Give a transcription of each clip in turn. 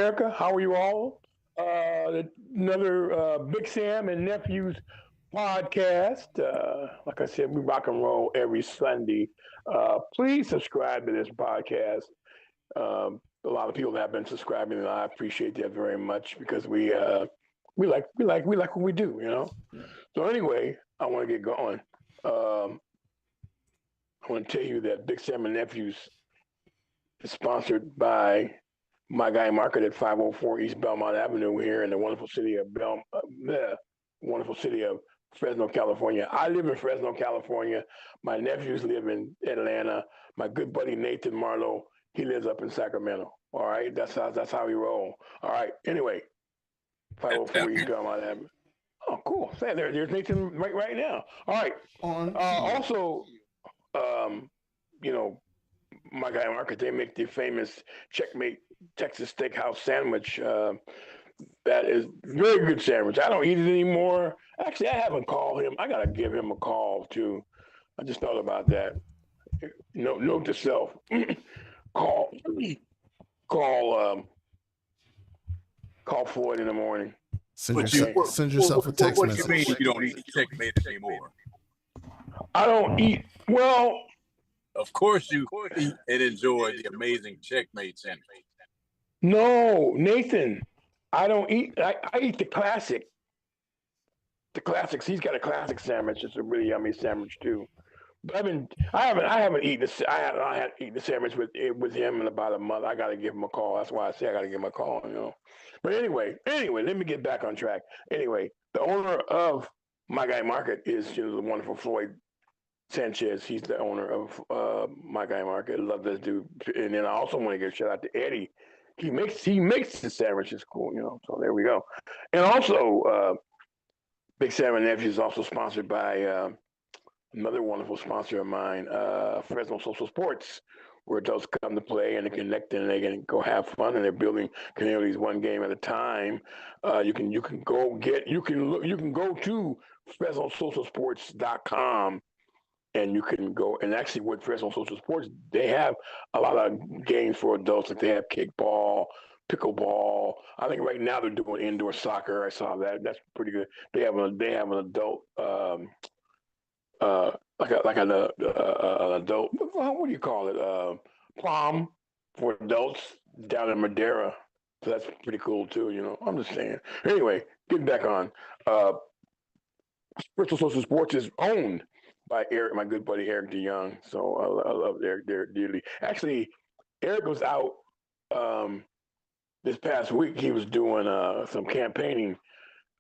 America. How are you all? Another Big Sam and Nephews podcast. Like I said, we rock and roll every Sunday. Please subscribe to this podcast. A lot of people have been subscribing, and I appreciate that very much because we like what we do, you know. So anyway, I want to get going. I want to tell you that Big Sam and Nephews is sponsored by my guy Market at 504 East Belmont Avenue here in the wonderful city of Fresno, California. I live in Fresno, California. My nephews live in Atlanta. My good buddy Nathan Marlow, he lives up in Sacramento. All right, that's how we roll. All right. Anyway, 504 East Belmont Avenue. Oh, cool. There's Nathan right now. All right. Also, um, you know, my guy Market, they make the famous Checkmate Texas Steakhouse sandwich. That is very good sandwich. I don't eat it anymore. Actually, I haven't called him. I gotta give him a call too. I just thought about that. Note to self: call, call, call Floyd in the morning. Send yourself a text what do you message. mean you don't eat Checkmate anymore? I don't eat. Well, Of course you eat and enjoy the amazing Checkmate sandwich. no, Nathan. I don't eat. I eat the classic. The classics. He's got a classic sandwich. It's a really yummy sandwich too. But I haven't eaten this. I haven't eaten the sandwich with him in about a month. I got to give him a call. That's why I say I got to give him a call. You know. But anyway, let me get back on track. Anyway, the owner of My Guy Market is the wonderful Floyd Sanchez. He's the owner of My Guy Market. Love this dude. And then I also want to give a shout out to Eddie. He makes the sandwiches cool. You know. So there we go. And also, Big Sam and Nephews is also sponsored by. Another wonderful sponsor of mine, Fresno Social Sports, where adults come to play and they connect and they can go have fun and they're building communities one game at a time. You can go to FresnoSocialSports.com and you can go and actually with Fresno Social Sports they have a lot of games for adults. Like they have kickball, pickleball. I think right now they're doing indoor soccer. I saw that. That's pretty good. They have an adult. An adult. What do you call it? Prom for adults down in Madeira. So that's pretty cool too. You know, I'm just saying. Anyway, getting back on. Spiritual Social Sports is owned by Eric, my good buddy Eric DeYoung. So I love Eric dearly. Actually, Eric was out this past week. He was doing some campaigning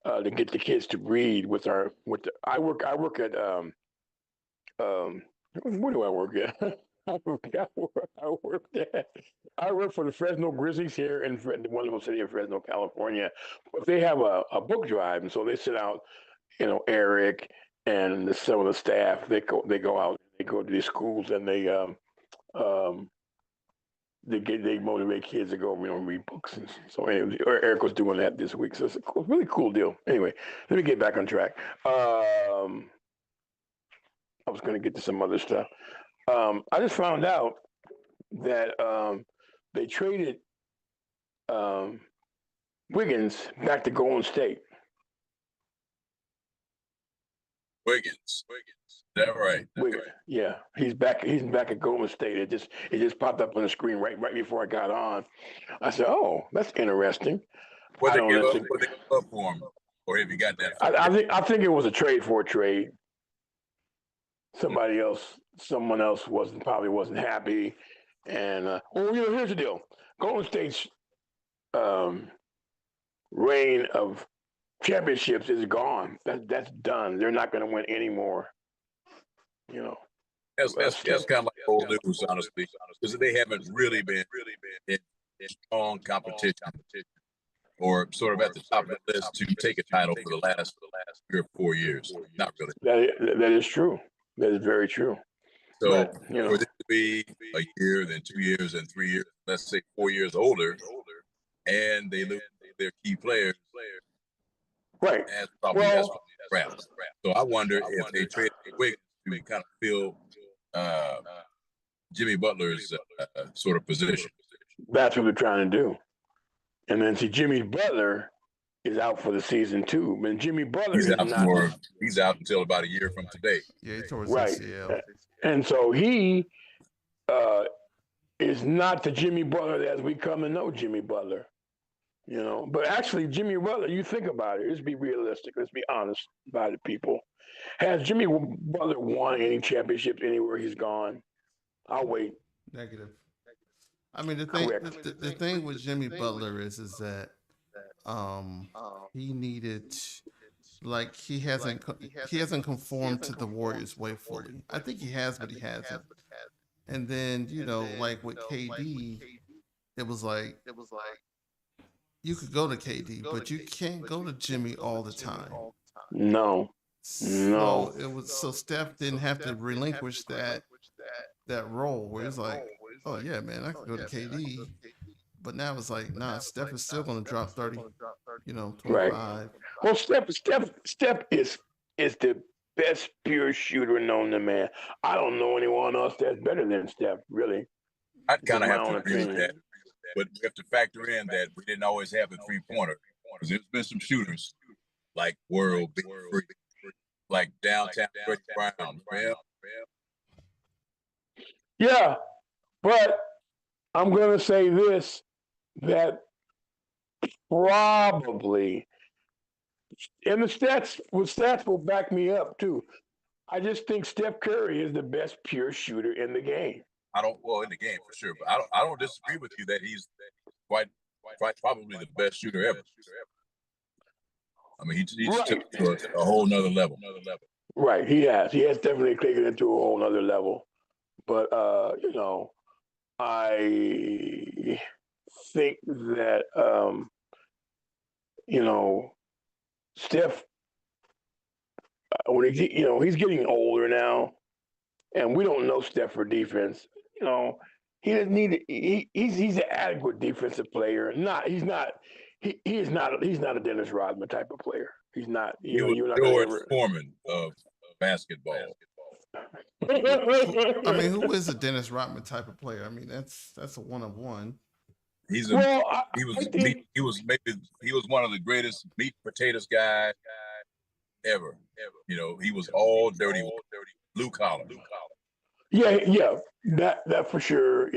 to get the kids to read I work at where do I work at? I work for the Fresno Grizzlies here in the wonderful city of Fresno, California. But they have a book drive, and so they sit out. Eric and some of the staff. They go out. They go to these schools, and they motivate kids to go read books. And so anyway, Eric was doing that this week. So it's a really cool deal. Anyway, let me get back on track. I was going to get to some other stuff. I just found out that they traded Wiggins back to Golden State. Wiggins. Is that right? Wiggins. Yeah, he's back. He's back at Golden State. It just popped up on the screen right before I got on. I said, "Oh, that's interesting." What they give up for him, or have you got that? I think it was a trade for a trade. Someone else probably wasn't happy, and here's the deal: Golden State's reign of championships is gone. That's done. They're not going to win anymore. That's kind of like old news, honestly, because they haven't really been in strong competition, or sort of at the top of the list to take a title for the last 3 or 4 years. Not really. That is true. That is very true. So for them to be a year, then 2 years, and 3 years, let's say 4 years older, and they lose their key players, right? That's probably crap. So I wonder if they traded Wiggins to kind of fill Jimmy Butler's sort of position. That's what they're trying to do. And then see, Jimmy Butler is out for the season too. But Jimmy Butler He's is out not he's out until about a year from today. Yeah, he tore his right. ACL. And so he is not the Jimmy Butler as we come to know Jimmy Butler. But actually, Jimmy Butler, you think about it. Let's be realistic. Let's be honest about it, people. Has Jimmy Butler won any championships anywhere he's gone? I'll wait. Negative. I mean, Correct. the thing with Jimmy Butler is that he needed, like, he hasn't conformed to the Warriors way fully. I think he has, but he hasn't. And then like with KD, it was like you could go to KD, but you can't go to Jimmy all the time. No. So Steph didn't have to relinquish that role where it's like, oh yeah, man, I could go to KD. But now it's like, nah, Steph is still going to drop 30, 25. Right. Well, Steph is the best pure shooter known to man. I don't know anyone else that's better than Steph, really. I'd kind of have to agree with that. But we have to factor in that we didn't always have a three-pointer. Because there's been some shooters like World, Big Free, like downtown Chris Brown. Yeah, but I'm going to say this, that probably, and the stats will back me up too. I just think Steph Curry is the best pure shooter in the game. In the game for sure, but I don't disagree with you that he's quite probably the best shooter ever. I mean, he's right. took it to a whole nother level. Right, he has definitely taken it to a whole nother level. But I think that Steph, when he's getting older now, and we don't know Steph for defense. He doesn't need. He's an adequate defensive player. He's not a Dennis Rodman type of player. He's not. You're not George Foreman of basketball. I mean, who is a Dennis Rodman type of player? I mean, that's a one-of-one. He was one of the greatest meat and potatoes guys ever. He was all dirty, blue collar. Yeah, that for sure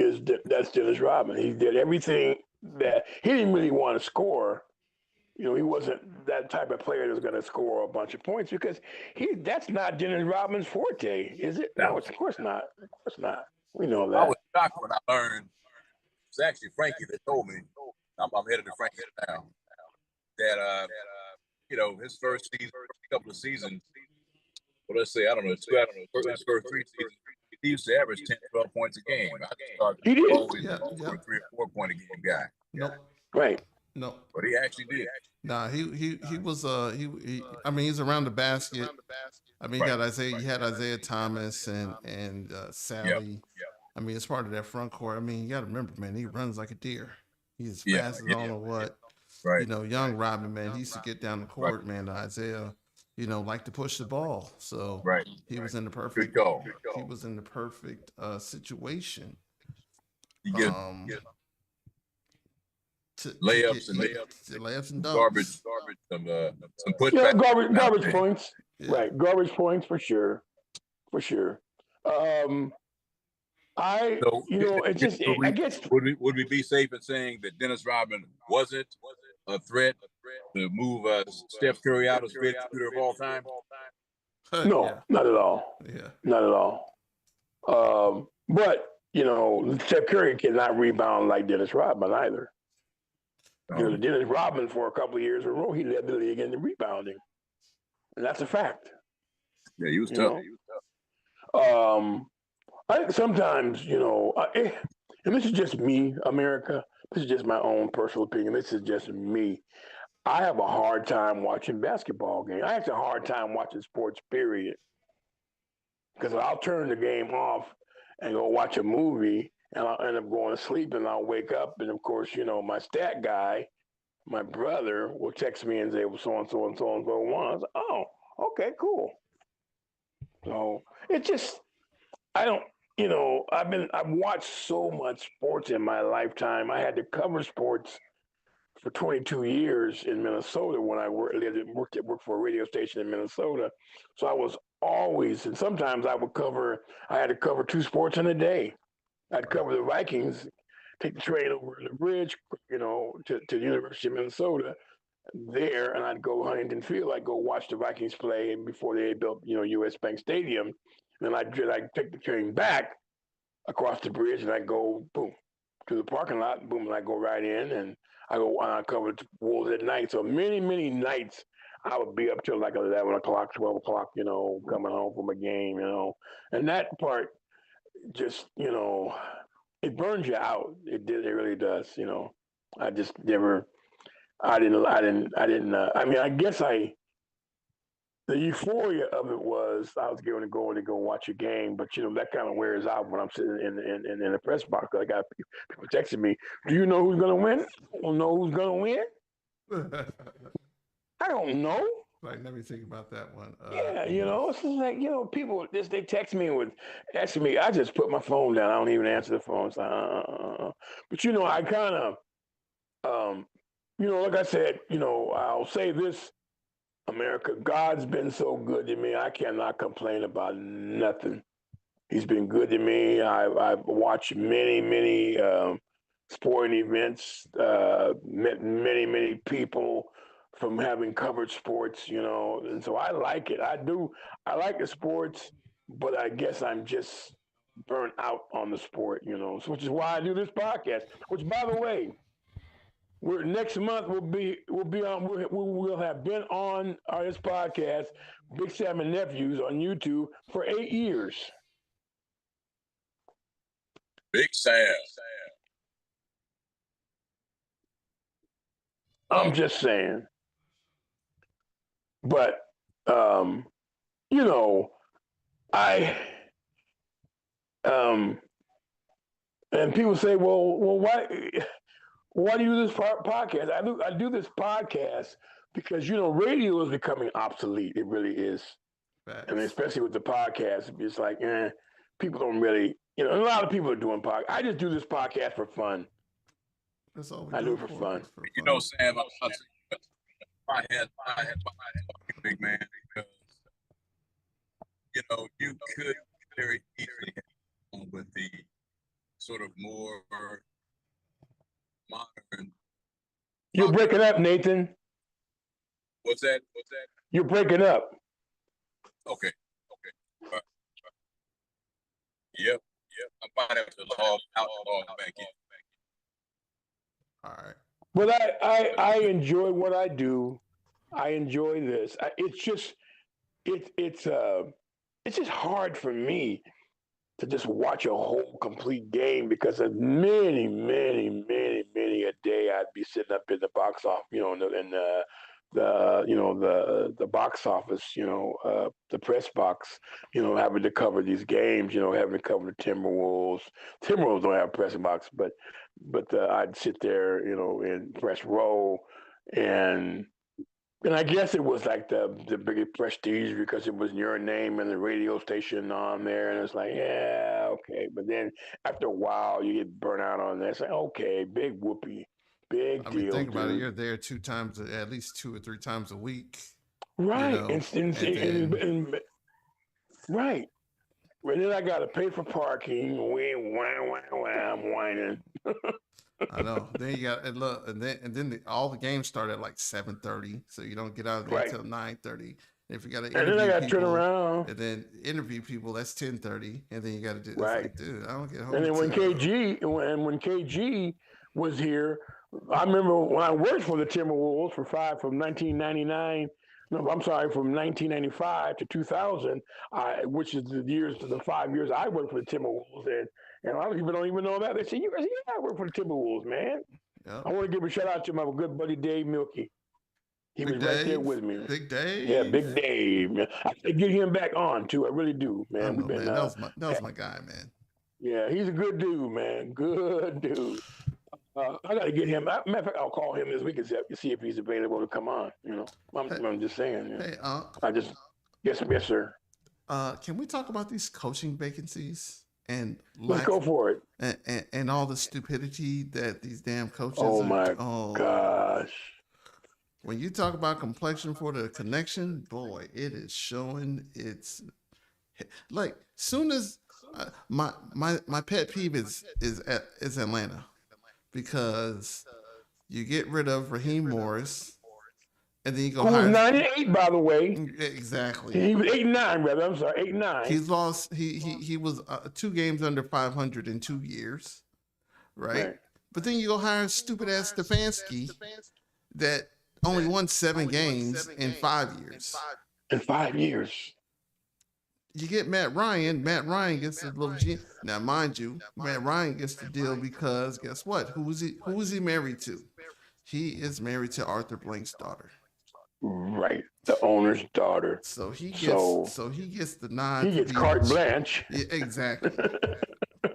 that's Dennis Rodman. He did everything that he didn't really want to score. He wasn't that type of player that was going to score a bunch of points because that's not Dennis Rodman's forte, is it? No, of course not. Of course not. We know that. I was shocked when I learned. It's actually Frankie that told me. I'm headed to Frankie now. That his first couple of seasons. Well, let's say his first 3 seasons. He used to average 10, 12 points a game. He did. Always a 3 or 4 point a game guy. Nope. Right. No, but he actually did. Nah, he was he. I mean, he's around the basket. I mean, you had Isaiah Thomas and Sally. Yep. I mean, it's part of that front court. I mean, you got to remember, man, he runs like a deer. He's as fast as I don't know what. Right. Young Rodman, man, he used to get down the court, man. Isaiah, like to push the ball. So he was in the perfect. Good call. He was in the perfect situation. You get layups and dunks. Garbage, some putback. Garbage points. Yeah. Right, garbage points for sure. I guess would we be safe in saying that Dennis Rodman wasn't a threat to move Steph Curry out as greatest shooter of all time? No, not at all. Yeah, not at all. But Steph Curry cannot rebound like Dennis Rodman either. Dennis Rodman for a couple of years in a row, he led the league in the rebounding, and that's a fact. Yeah, he was tough. I think sometimes, and this is just me, America. This is just my own personal opinion. This is just me. I have a hard time watching basketball games. I have a hard time watching sports, period. Because I'll turn the game off and go watch a movie, and I'll end up going to sleep, and I'll wake up, and of course, my stat guy, my brother, will text me and say, well, so and so and so and so won. I was like, oh, okay, cool. So it just, I don't, I've watched so much sports in my lifetime. I had to cover sports for 22 years in Minnesota when I worked for a radio station in Minnesota. So I was always, and sometimes I had to cover two sports in a day. I'd cover the Vikings, take the train over the bridge, to the University of Minnesota there, and I'd go Huntington Field. I'd go watch the Vikings play before they built, U.S. Bank Stadium. And I'd take the train back across the bridge, and I'd go, boom, to the parking lot, boom, and I go right in, and I covered the Wolves at night. So many, many nights I would be up till like 11 o'clock, 12 o'clock, coming home from a game, and that part just, it burns you out. It really does, I just never, I didn't, I mean, I guess the euphoria of it was I was going to go watch a game, but that kind of wears out when I'm sitting in the press box. I got people texting me, "Do you know who's going to win?" I don't know who's going to win. I don't know. Like, let me think about that one. Yeah, it's just like people they text me with asking me. I just put my phone down. I don't even answer the phone. It's like, But I kind of, like I said, I'll say this. America, God's been so good to me. I cannot complain about nothing. He's been good to me. I've watched many, many sporting events, met many, many people from having covered sports, and so I like it. I do. I like the sports, but I guess I'm just burnt out on the sport, so, which is why I do this podcast, which, by the way, next month we'll have been on this podcast, Big Sam and Nephews on YouTube for 8 years. Big Sam. I'm just saying. But I and people say, well, why do you do this podcast? I do this podcast because radio is becoming obsolete. It really is. Facts. And especially with the podcast, it's like people don't really, a lot of people are doing podcasts. I just do this podcast for fun. That's all I do it for fun. Sam, I had big man, because you could very easily have with the sort of more modern. You're breaking up, Nathan. What's that? You're breaking up. Okay. Right. Yep. I'm about to log out and log back in. All right. But I enjoy what I do. I enjoy this. It's just hard for me to just watch a whole complete game because of many a day I'd be sitting up in the box office, the box office, the press box, having to cover these games, having to cover the Timberwolves. Timberwolves don't have a press box, but I'd sit there, in press row, and I guess it was like the biggest prestige because it was your name and the radio station on there, and it's like, yeah, okay. But then after a while, you get burnt out on that. It's like, okay, big whoopee. Big deal. Think about it. You're there at least 2 or 3 times a week. Right. Right. And then I got to pay for parking. I'm whining. I know. Then you got and then all the games start at like 7:30, so you don't get out of there until 9:30. If you got to interview then I got people, turn around, and then interview people, that's 10:30, and then you got to do right. Like, dude, I don't get home. And then when KG was here, I remember when I worked for the Timberwolves from 1999. No, I'm sorry, from 1995 to 2000, which is the 5 years I worked for the Timberwolves, and a lot of people don't even know that. They say, I work for the Timberwolves, man. Yep. I want to give a shout out to my good buddy Dave Milkey. He was right there with me. Big Dave? Yeah, Big Dave. Man. I should get him back on, too. I really do, man. That was my guy, man. Yeah, he's a good dude, man. Good dude. I got to get him. Matter of fact, I'll call him this week and see if he's available to come on. I'm just saying. Hey, yes, sir. Can we talk about these coaching vacancies and let's go for it. and all the stupidity that these damn coaches Oh are. my Oh, gosh. when you talk about complexion for the connection, boy, it is showing its like soon as my pet peeve is Atlanta because you get rid of Raheem Morris and then you go Who was hire 9-8, by the way. exactly. He was 8-9, rather. I'm sorry, 8-9. He's lost. He was 2 games under 500 in 2 years, right? Right. But then you go hire stupid ass Stefanski that only won 7 games in 5 years. In 5 years. You get Matt Ryan. Matt Ryan gets a little now, mind you, Matt Ryan gets the deal because guess what? Who is he married to? He is married to Arthur Blank's daughter. Right, the owner's daughter. So he gets the nod. He gets carte blanche. Yeah, exactly.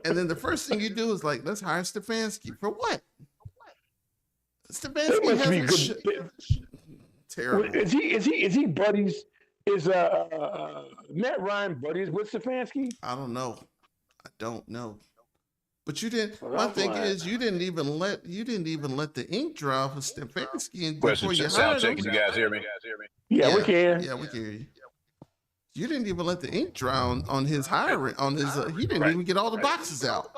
And then the first thing you do is like, let's hire Stefanski for what? Stefanski has terrible. Is he buddies? Is Matt Ryan buddies with Stefanski? I don't know. But you didn't. Well, my thing is, you didn't even let the ink dry for Stefanski Question, before you sound hired check. him. Can you guys hear me? Yeah, we can. Yeah, we can hear you. You didn't even let the ink dry on his hiring. On his, he didn't even get all the boxes out,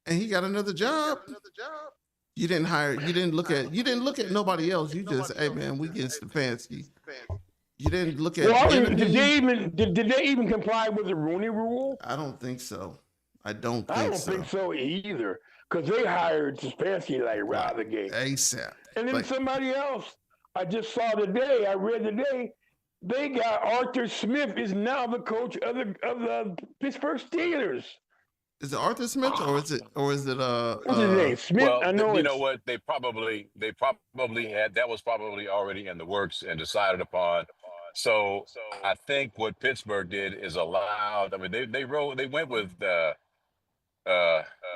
and he got another job. You didn't hire. You didn't look at nobody else. You just, hey man, we get Stefanski. You didn't look at. Well, did they even comply with the Rooney Rule? I don't think so. I don't think so either, because they hired Stefanski like right out of the gate. ASAP. And then somebody else I just saw today. I read today. They got Arthur Smith is now the coach of the Pittsburgh Steelers. Is it Arthur Smith or is it what's his name? Smith. Well, I know. You know what? They probably had that was probably already in the works and decided upon. So I think what Pittsburgh did is allowed. I mean, they went with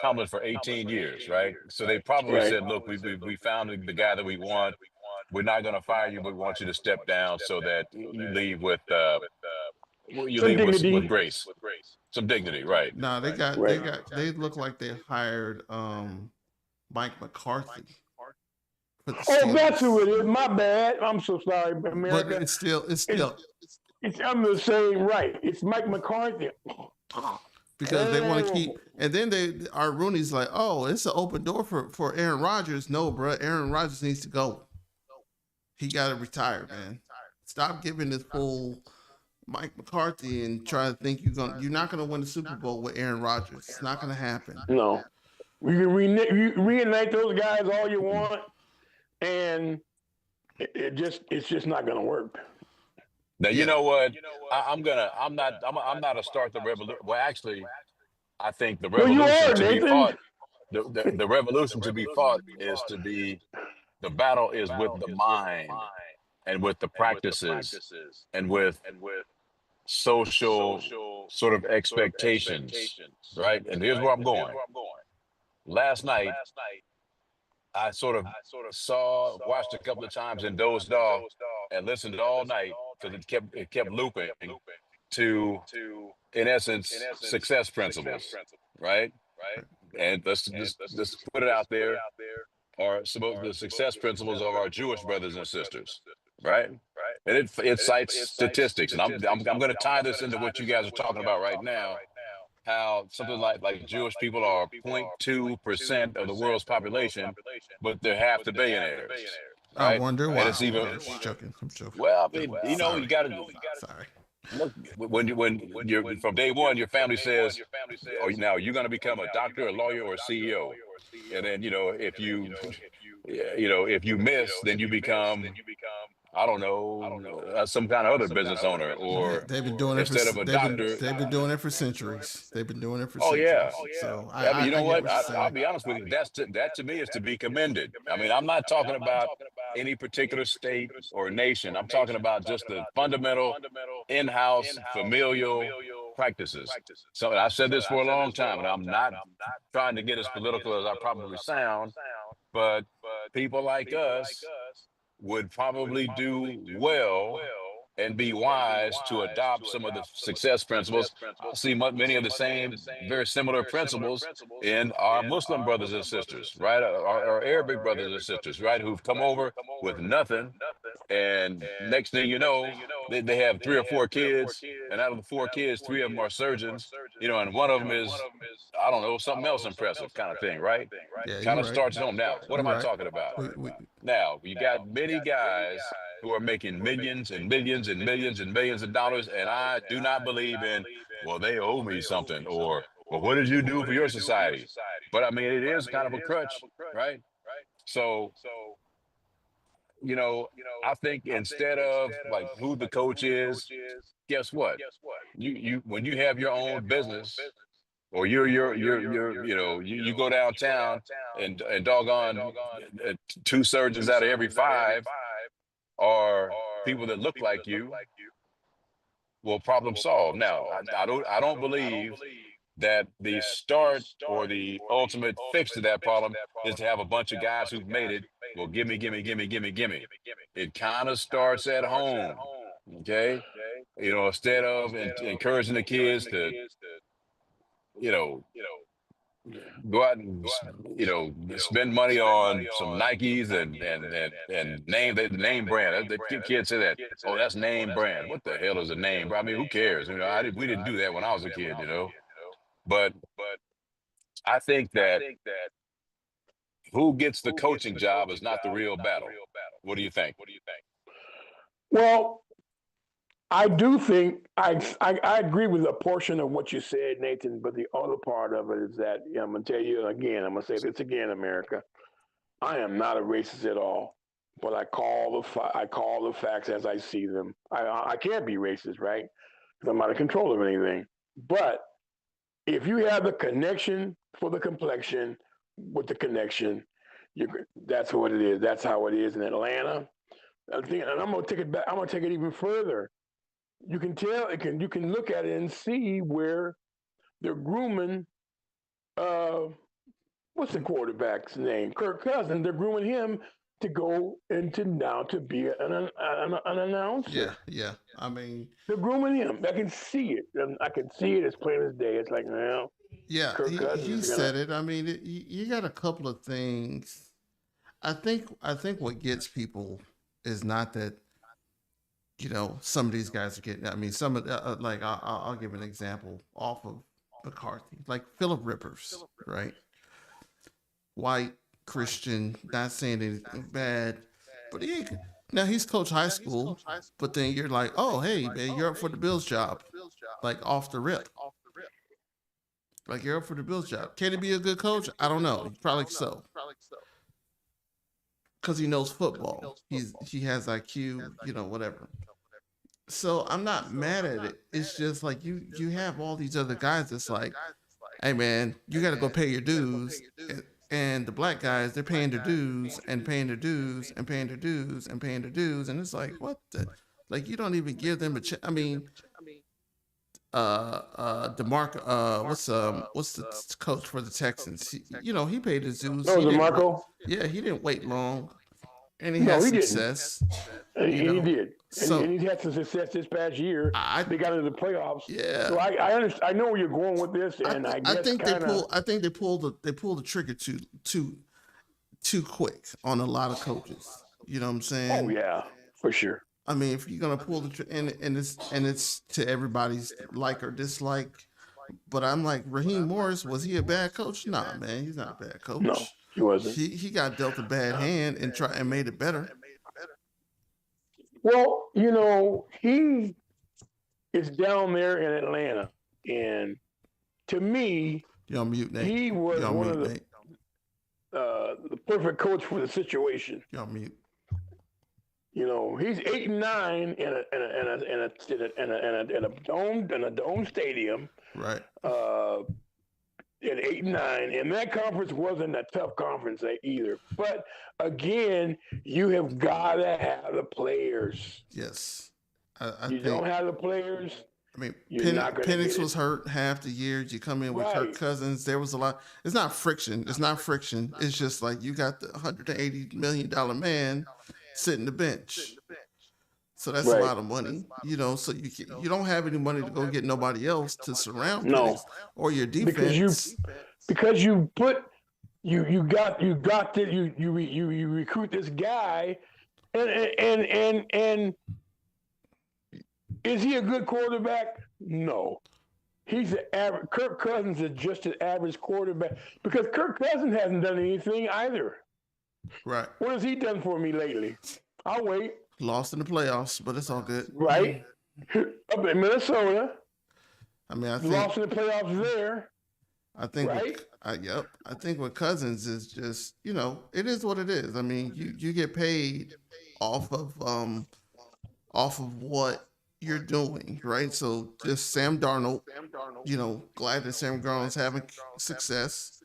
Tomlin for 18 years, right? So they probably said, look, we found the guy that we want. We're not going to fire you, but we want you to step down so that you leave with with grace, some dignity, right? No, they look like they hired Mike McCarthy. Oh, that's who it is. My bad. I'm so sorry, America. But it's still. I'm the same, right? It's Mike McCarthy. Because they want to keep, and then our Rooney's like, oh, it's an open door for Aaron Rodgers. No, bro, Aaron Rodgers needs to go. He got to retire, man. Stop giving this full Mike McCarthy and try to think you're not gonna win the Super Bowl with Aaron Rodgers. It's not gonna happen. No, you can reunite those guys all you want, and it's just not gonna work. Now you know what? I'm not a start the revolution. Well, actually, I think the revolution to be fought. The revolution to be fought is to be. The battle is with the mind and with the practices and with social sort of expectations, right? And here's where I'm going. Last night, I sort of watched a couple of times and dozed off and listened all night because it kept looping to, in essence, success principles, right? And let's just put it out there. Are some of the success principles of our Jewish brothers and sisters, right? And it cites statistics, and I'm going to tie this into what you guys are talking about right now. How something like Jewish people are 0.2% of the world's population, but they're half the billionaires. Right? I wonder why. And it's even. I'm joking. Well, I mean, you got to. Sorry. Look, when you're from day one, your family says, "Oh, now you're going to become a doctor, a lawyer, or a CEO." And then if you miss, then you become I don't know some kind of other business owner, or they've been doing it instead of a doctor. They've been doing it for centuries. Oh yeah. So I mean, you know what? I'll be honest with you. That to me is to be commended. I mean, I'm not talking about any particular state or nation. I'm talking about just the fundamental in-house familial practices. So I've said this for a long time, and I'm not trying to get as political as I probably sound, but people like us would probably do well and be wise to adopt some of the success principles. I see many of the same, very similar principles in our Muslim brothers and sisters, right? Our Arabic brothers and sisters, right? Who've come over with nothing. And next thing you know, they have 3 or 4 kids. And out of the 4 kids, 3 of them are surgeons, and one of them is, I don't know, something else impressive kind of thing, right? Yeah, Kind you're of right. starts at home. Now, what You're am I right. talking about? We Now, you got many guys who are making millions and millions and millions and millions of dollars, and I do not believe in, well, they owe me something, or, well, what did you do for your society? But I mean, it is kind of a crutch, right? So, you know, I think instead of like who the coach is, guess what? You when you have your own business, or you go downtown and doggone 2 surgeons out of every 5 are people that look like you. Well, problem solved. Now, I don't believe that the start or the ultimate fix to that problem is to have a bunch of guys who've made it. Well, gimme, gimme, gimme, gimme, gimme. It kind of starts at home. Okay. Instead of encouraging the kids to, you know, go out and spend money on some Nikes and name brand. The kids say that, oh, that's name brand. What the hell is a name brand? I mean, who cares? We didn't do that when I was a kid. But I think that who gets the coaching job is not the real battle. What do you think? Well, I do think I agree with a portion of what you said, Nathan. But the other part of it is that I'm gonna tell you again. I'm gonna say this again, America. I am not a racist at all, but I call the facts as I see them. I can't be racist, right? Because I'm out of control of anything. But if you have the connection for the complexion with the connection, that's what it is. That's how it is in Atlanta. And I'm gonna take it back. I'm gonna take it even further. You can tell. You can look at it and see where they're grooming. What's the quarterback's name? Kirk Cousins. They're grooming him to go into now to be an announcer. yeah. I mean, they're grooming him. I can see it. I can see it as plain as day. It's like, well, yeah, Kirk Cousins he is said it. I mean, you got a couple of things. I think what gets people is not that some of these guys are getting. I mean, some of like I'll give an example off of McCarthy, like Philip Rivers, right? White Christian, not saying anything bad, but now he's coached high school. But then you're like, oh, hey man, you're up for the Bills job, like off the rip. Like you're up for the Bills job. Can he be a good coach? I don't know. Probably so. Because he knows football. He has IQ, whatever. So I'm not mad at it. It's just like you have all these other guys that's like, hey man, you gotta go pay your dues. And the black guys, they're paying their dues and paying their dues and paying their dues and paying their dues. And it's like, what the, like you don't even give them a chance. I mean, DeMarco, what's the coach for the Texans? He paid his dues. No, DeMarco. Yeah, he didn't wait long, and he had success. He did. So, and he had some success this past year. They got into the playoffs. Yeah. So I understand. I know where you're going with this, and I think they pulled the trigger too quick on a lot of coaches. You know what I'm saying? Oh yeah, for sure. I mean, if you're gonna pull and it's to everybody's like or dislike, but I'm like, Raheem Morris, was he a bad coach? Nah, man, he's not a bad coach. No, he wasn't. He got dealt a bad hand and made it better. Well, he is down there in Atlanta, and to me, you're on mute, Nate. He was one of the perfect coach for the situation. You're on mute. He's 8-9 in a dome stadium. Right. At 8-9, and that conference wasn't a tough conference either. But again, you have got to have the players. Yes. You don't have the players. I mean, Penix was hurt half the year. You come in with Kirk Cousins. There was a lot. It's not friction. It's just like you got the $180 million man sitting the bench. So that's a Right. lot of money, So you don't have any money to go get nobody else to surround No, Penix or your because defense. you put you got that you recruit this guy, and is he a good quarterback? No. He's an average. Kirk Cousins is just an average quarterback because Kirk Cousins hasn't done anything either. Right. What has he done for me lately? I'll wait. Lost in the playoffs, but it's all good. Right. Up in Minnesota. I mean, I think Lost in the playoffs there. I think right. I think with Cousins is just, it is what it is. I mean, you get paid off of what you're doing, right? So just Sam Darnold, glad that Sam Darnold's having success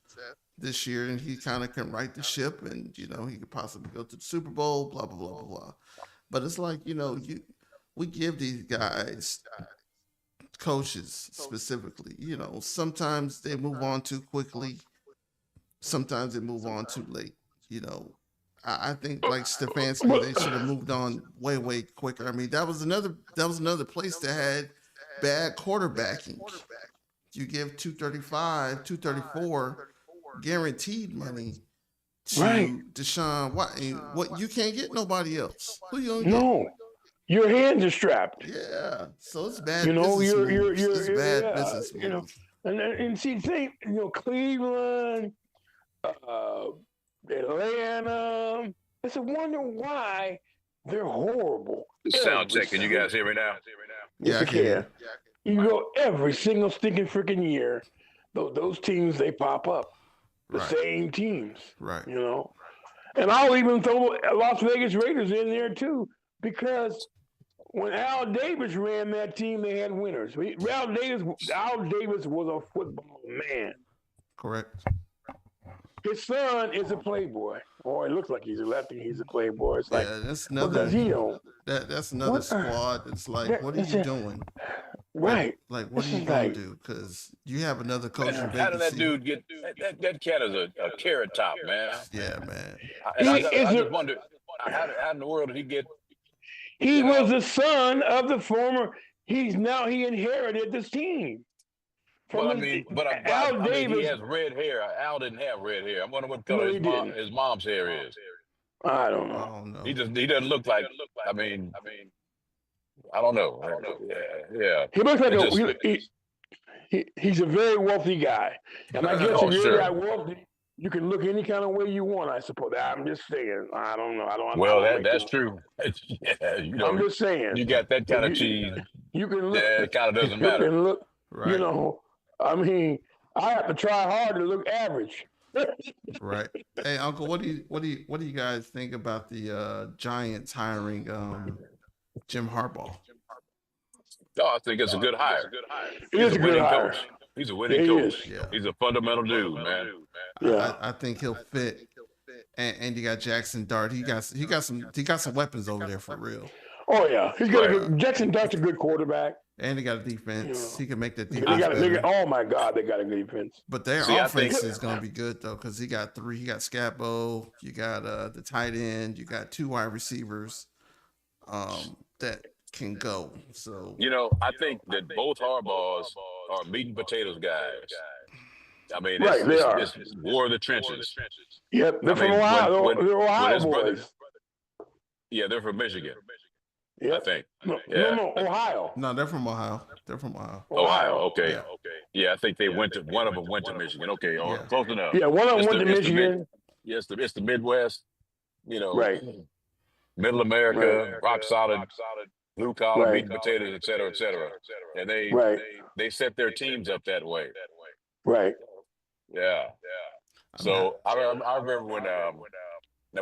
this year, and he kind of can right the ship, and he could possibly go to the Super Bowl, blah blah blah blah blah. But it's like we give these guys, coaches specifically, sometimes they move on too quickly, sometimes they move on too late. I think like Stefanski, they should have moved on way quicker. I mean, that was another place that had bad quarterbacking. You give 235, 234 guaranteed money to Deshaun Watson. What you can't get nobody else. Who you gonna get? No, your hands are strapped. Yeah, so it's bad. It's bad business moves. And see, Cleveland, Atlanta. It's a wonder why they're horrible. Sound check. Can you guys hear me now? Yeah, I can. You go every single stinking freaking year. Those teams, they pop up. The same teams. Right. And I'll even throw Las Vegas Raiders in there too, because when Al Davis ran that team, they had winners. Al Davis was a football man. Correct. His son is a playboy. Or it looks like he's a lefty. He's a playboy. It's like, that's another. What does he know? That's another squad. It's like, what are you doing? Right. Like what are you gonna do? Because you have another coach. How did that dude get that cat is a carrot top, man? Yeah, man. I just wonder how in the world did he get? He was the son of the former. He inherited this team. Al Davis, he has red hair. Al didn't have red hair. I wonder what color his mom's hair is. I don't know. He doesn't look like. I mean, I don't know. Yeah. He looks like he's a very wealthy guy, and I guess if you're that wealthy, you can look any kind of way you want. I suppose. I'm just saying. I don't know. Well, that's true. I'm just saying. You got that kind of cheese. You can look. Yeah, it kind of doesn't matter. Look. Right. I mean, I have to try hard to look average. Right. Hey, Uncle, what do you guys think about the Giants hiring Jim Harbaugh? Oh, I think it's a good hire. He's a good hire. Coach. He's a winning coach. Yeah. He's a fundamental dude, man. Yeah. I think he'll fit. And you got Jackson Dart. He got some weapons over there for real. Oh yeah, he's got Jackson Dart's a good quarterback. And they got a defense. He can make that defense better. Oh my God, they got a good defense. But their offense is going to be good though, because he got three. You got Scabo. You got the tight end. You got 2 wide receivers that can go. So I think that both Harbaughs are meat and potatoes guys. I mean, it's war of the trenches. Yep, they're from Ohio. They're Ohio boys. Yeah, they're from Michigan. Yep. I think. No, Ohio. No, they're from Ohio. Ohio, okay. Yeah, I think one of them went to Michigan. Okay, close enough. Yeah, one of them went to Michigan. Yes, it's the Midwest. Right. Middle America, rock solid, blue collar, meat and potatoes, et cetera. And they set their teams up that way. Right. Yeah. So I remember when now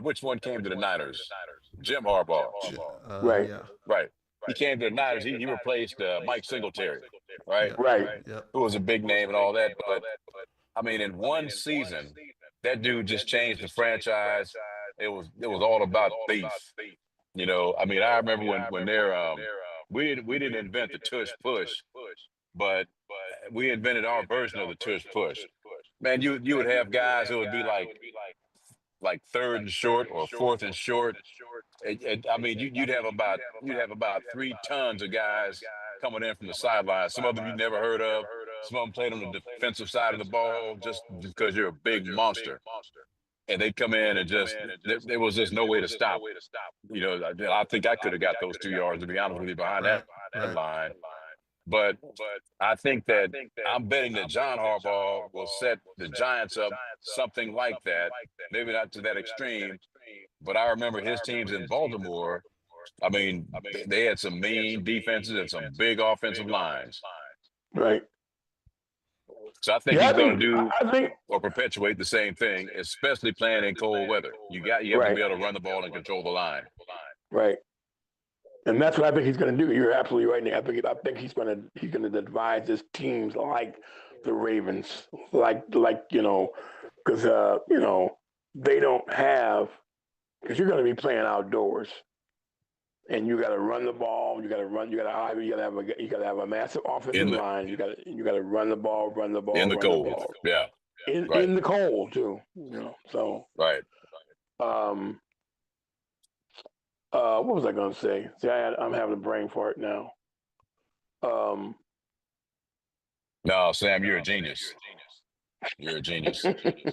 which one came to the Niners? Jim Harbaugh. Right. Yeah. Right. He came to the Niners. He replaced Mike Singletary, right? Right. Who was a big name and all that. But I mean, in one season, that dude just changed the franchise. It was all about beef. I mean, I remember when they're we didn't invent the tush push, but we invented our version of the tush push. Man, you would have guys who would be like 3rd and short or 4th and short, I mean, you'd have about 3 tons of guys coming in from the sidelines. Some of them you never heard of. Some of them played on the defensive side of the ball just because you're a big monster. And they'd come in and just there was just no way to stop. You know, I think I could have got those 2 yards, to be honest with you, behind that line. But I think that I'm betting that John Harbaugh will set the Giants up something like that. Maybe not to that extreme, but I remember his teams in Baltimore. I mean, they had some mean defenses and some big offensive lines. Right. So I think he's going to do or perpetuate the same thing, especially playing in cold weather. You have to be able to run the ball and control the line. Right. And that's what I think he's going to do. You're absolutely right, Nick. I think he's going to advise his teams like the Ravens, like because they don't have, because you're going to be playing outdoors, and you got to run the ball. You got to have a massive offensive line. You got to run the ball in the cold. Yeah, in the cold too. So right. What was I going to say? See, I'm having a brain fart now. No, Sam, you're a genius. You're a genius.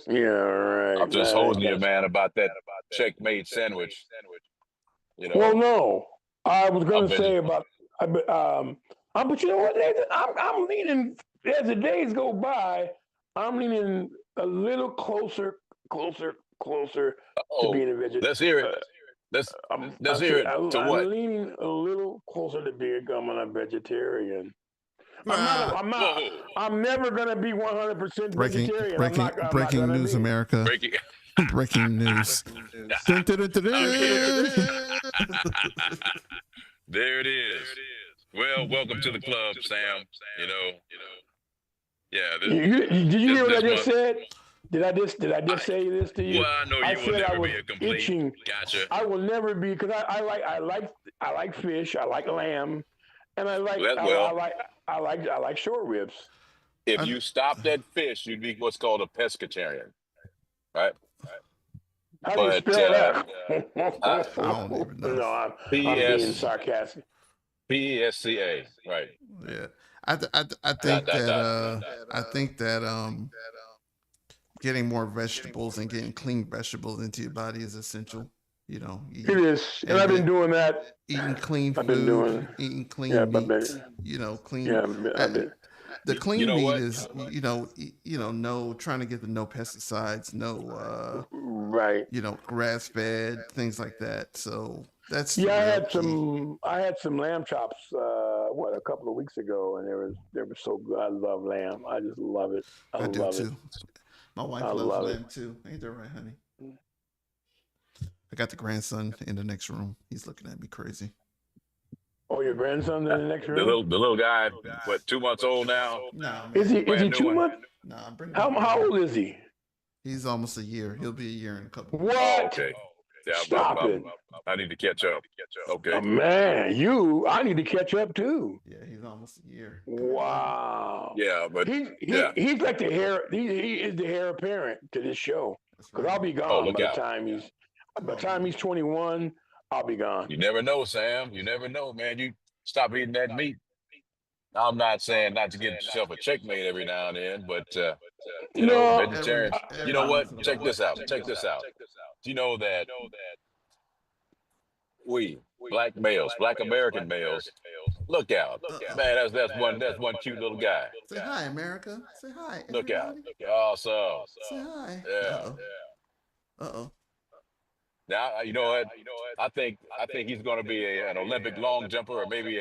Yeah, right. I'm just hosing you, man, about that checkmate sandwich. Well, no, I was going to say about, but you know what, Nathan? I'm leaning, as the days go by, I'm leaning a little closer to being a vegetarian. Let's hear it. Let's hear it. I'm what? leaning a little closer to becoming a vegetarian. I'm never going to be 100% vegetarian. Breaking news, America. Breaking news. Dun, dun, dun, dun, dun. There it is. Well, welcome to the club, Sam. Yeah. Did you hear what I just said? Did I just say this to you? Well, I know you will never be a complete. Itching. Gotcha. I will never be, because I like fish. I like lamb, and I like short ribs. If you stopped at fish, you'd be what's called a pescatarian, right? How do you spell that? I don't even know. No, I'm being sarcastic. PESCA, right? Yeah, I think that getting more vegetables and getting clean vegetables into your body is essential. It is, and I've been doing that. Eating clean food, eating clean meat. Clean. Yeah, the clean meat is, trying to get no pesticides, no, grass fed, things like that. So that's I had some lamb chops, a couple of weeks ago, and they were so good. I love lamb. I just love it. I do love too. My wife loves lamb too. Ain't that right, honey? I got the grandson in the next room. He's looking at me crazy. Oh, your grandson's in the next room? The little guy, what, 2 months old now? No. Is he 2 months? No, how old is he? He's almost a year. He'll be a year in a couple. What? Oh, okay. Yeah, Stop it. I need to catch up. Okay. Oh, man, I need to catch up too. Yeah, he's almost a year. Wow. Yeah, but he's like the heir. He is the heir apparent to this show. Because I'll be gone by the time he's 21. I'll be gone. You never know, Sam. You never know, man. You stop eating that meat. I'm not saying not to get yourself a checkmate every now and then, but vegetarians. You know what? Check this out. You know that we black American males, look out, man. That's one cute little guy. Say hi, America. Say hi. Look out. Awesome. Say hi. Yeah. Uh-oh. Now, you know what? I think he's going to be an Olympic long jumper, or maybe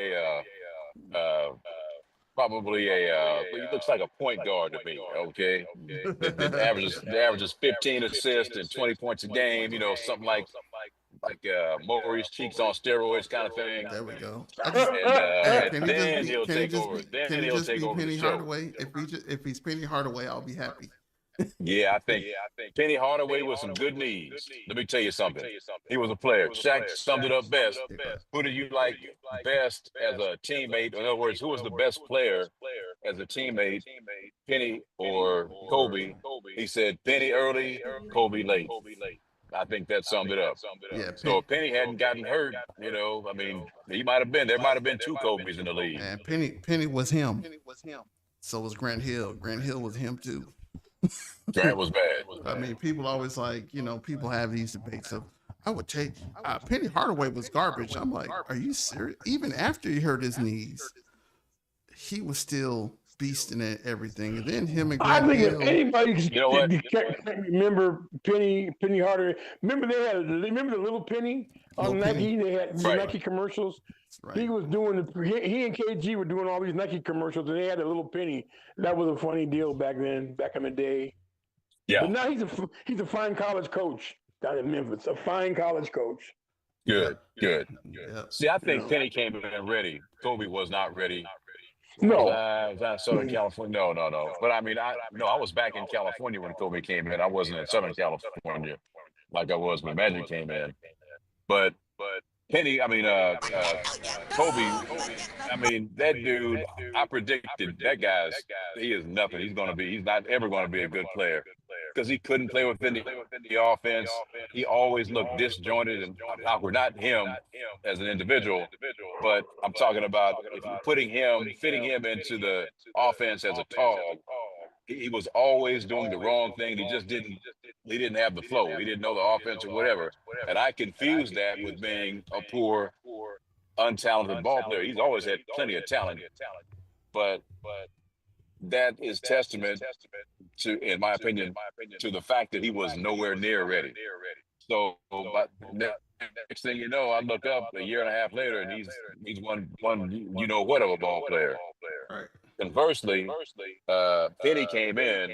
probably he looks like a point guard to me. Okay, the average is 15 assists and 20 points a game. Something like Maurice Cheeks on steroids kind of thing. There we go. And then he'll take over. Then he'll take over the show. Hardaway. If he's Penny Hardaway, I'll be happy. Yeah, I think Penny Hardaway with some good knees. Let me tell you something. He was a player. Shaq summed it up best. Who do you like best as a teammate? In other words, who was the best player as a teammate, Penny or Kobe? He said Penny early, Kobe late. I think that summed it up. Yeah, So if Penny hadn't gotten hurt, I mean, there might have been two Kobe's in the league. and Penny was him. So was Grant Hill. Grant Hill was him too. Grant was bad. I mean, people always like, people have these debates of, I would take Penny Hardaway was garbage. I'm like, are you serious? Even after he hurt his knees, he was still beasting at everything. And then him and Grant I think Hill, if anybody what? can't remember Penny Hardaway, remember the little Penny on Little Nike? Penny. They had Right. Nike commercials. right? He was doing he and KG were doing all these Nike commercials, and they had a little Penny. That was a funny deal back in the day. Yeah. But now he's a fine college coach down in Memphis. A fine college coach. Good. Yep. See, I think Penny came in ready. Kobe was not ready. No, Was I in Southern California? No. But I mean, I was back in California when Kobe came in. I wasn't in Southern California like I was when Magic came in. But Penny, Kobe, I mean, that dude, I predicted that he is nothing. He's not ever going to be a good player because he couldn't play within the offense. He always looked disjointed and awkward. Not him as an individual, but I'm talking about if you're fitting him into the offense as a tall. He was always doing the wrong thing. He didn't have the flow. He didn't know the offense or whatever. And I confused that with being a poor, untalented ball player. He's always had plenty of talent, but that is testament to, in my opinion, to the fact that he was nowhere near ready. So, but next thing you know, I look up a year and a half later, and he's one what of a ball player. Right. Conversely, Penny came in.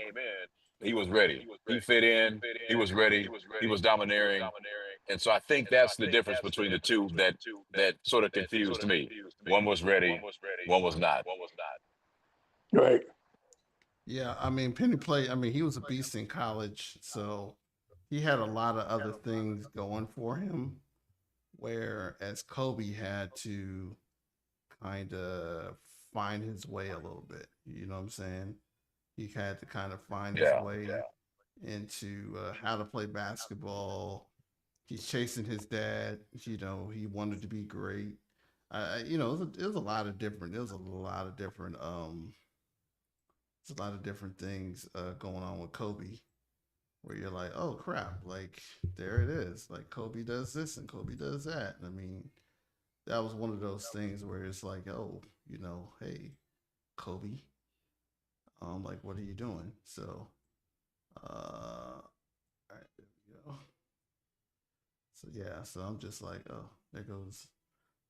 He was ready. He fit in. He was ready. He was domineering. And so I think that's the difference between the two that sort of confused me. One was ready. One was not. right. Yeah, I mean, Penny played. I mean, he was a beast in college, so he had a lot of other things going for him. Whereas Kobe had to kind of find his way a little bit. You know what I'm saying? He had to kind of find his way into how to play basketball. He's chasing his dad. He wanted to be great. It was a lot of different. There's a lot of different things going on with Kobe, where you're like, oh crap, like there it is. Like Kobe does this and Kobe does that. I mean, that was one of those things where it's like, oh, hey, Kobe, like what are you doing? So, all right, there we go. So yeah, so I'm just like, oh, there goes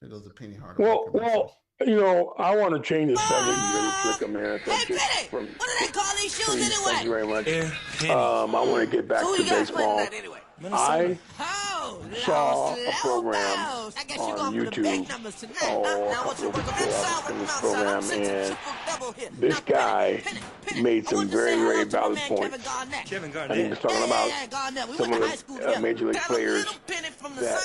the Penny Hardaway. Well, I want to change the subject really quick, man. What do they call these shoes anyway? Thank you very much. I want to get back to baseball. I saw a program on YouTube. And this guy made some very, very valid points. And he was talking about some of the major league players that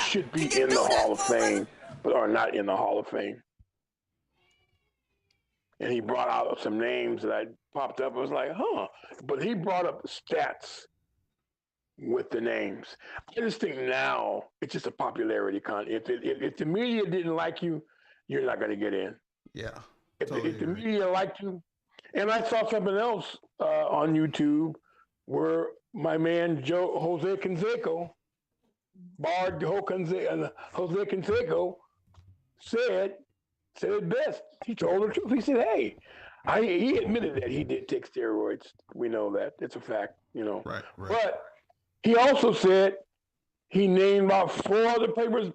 should be in the Hall of Fame, but are not in the Hall of Fame. And he brought out some names that I popped up. I was like, huh. But he brought up stats with the names. I just think now it's just a popularity contest. If the media didn't like you, you're not going to get in. Yeah. If the media liked you, and I saw something else on YouTube where my man Jose Canseco said it best. He told the truth. He said, "Hey, he admitted that he did take steroids. We know that. It's a fact, Right. But he also said he named about 4 other players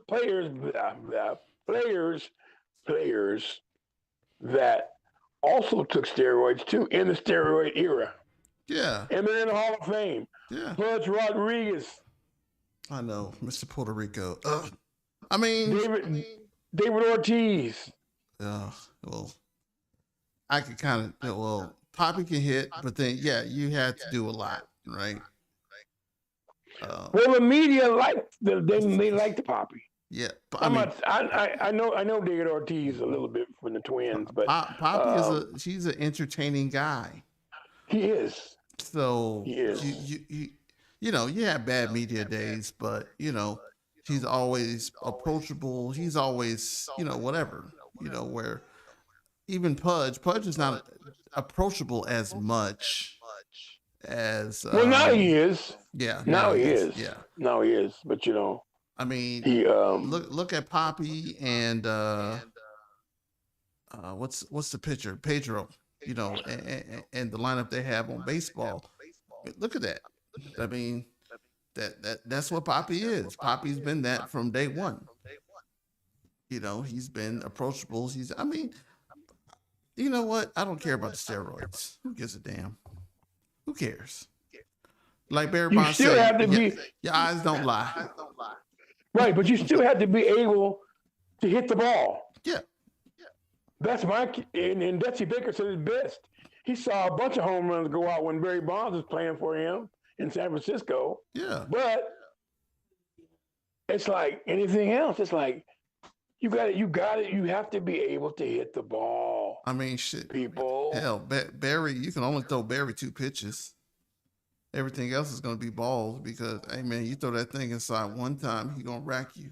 that also took steroids too in the steroid era. Yeah. And they're in the Hall of Fame. Yeah. Pudge Rodriguez. I know, Mr. Puerto Rico. I mean, David Ortiz. Well, I could kind of, Poppy can hit, but then, you had to do a lot, right? Well, the media liked they liked Poppy. Yeah, I know David Ortiz a little bit from the Twins, but Poppy she's an entertaining guy. He is. So he is. you have bad media days, but he's always approachable. He's always, whatever, where even Pudge is not approachable as much as Well, now he is. yeah, Now he is. Yeah. Now he is. But I mean, he look at Poppy and what's the pitcher? Pedro, and the lineup they have on baseball. Look at that. I mean, that's what Poppy is. Poppy's been that from day one. He's been approachable. I mean, you know what? I don't care about the steroids. Who gives a damn? Who cares? Like Barry Bonds still said, have to be, your eyes don't lie. Right, but you still have to be able to hit the ball. Yeah. That's and Dutchy Baker said it best. He saw a bunch of home runs go out when Barry Bonds was playing for him in San Francisco. Yeah. But it's like anything else. It's like you have to be able to hit the ball. I mean, shit. People. Hell, Barry, you can only throw Barry 2 pitches. Everything else is going to be balls because, hey, man, you throw that thing inside one time, he going to rack you.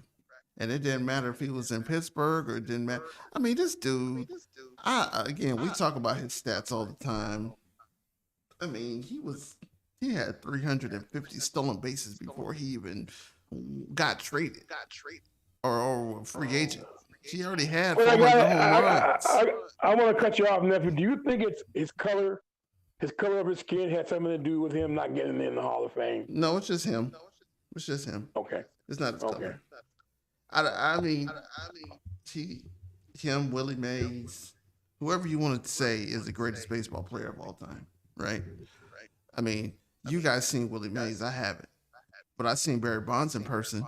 And it didn't matter if he was in Pittsburgh or it didn't matter. I mean, this dude, we talk about his stats all the time. I mean, he had 350 stolen bases before he even got traded or free agent. He already had 400 home runs. I want to cut you off, nephew. Do you think it's his color? His color of his skin had something to do with him not getting in the Hall of Fame? No, it's just him. It's just him. Okay. It's not his color. I mean, him, Willie Mays, whoever you wanted to say is the greatest baseball player of all time, right? I mean, you guys seen Willie Mays. I haven't. But I've seen Barry Bonds in person.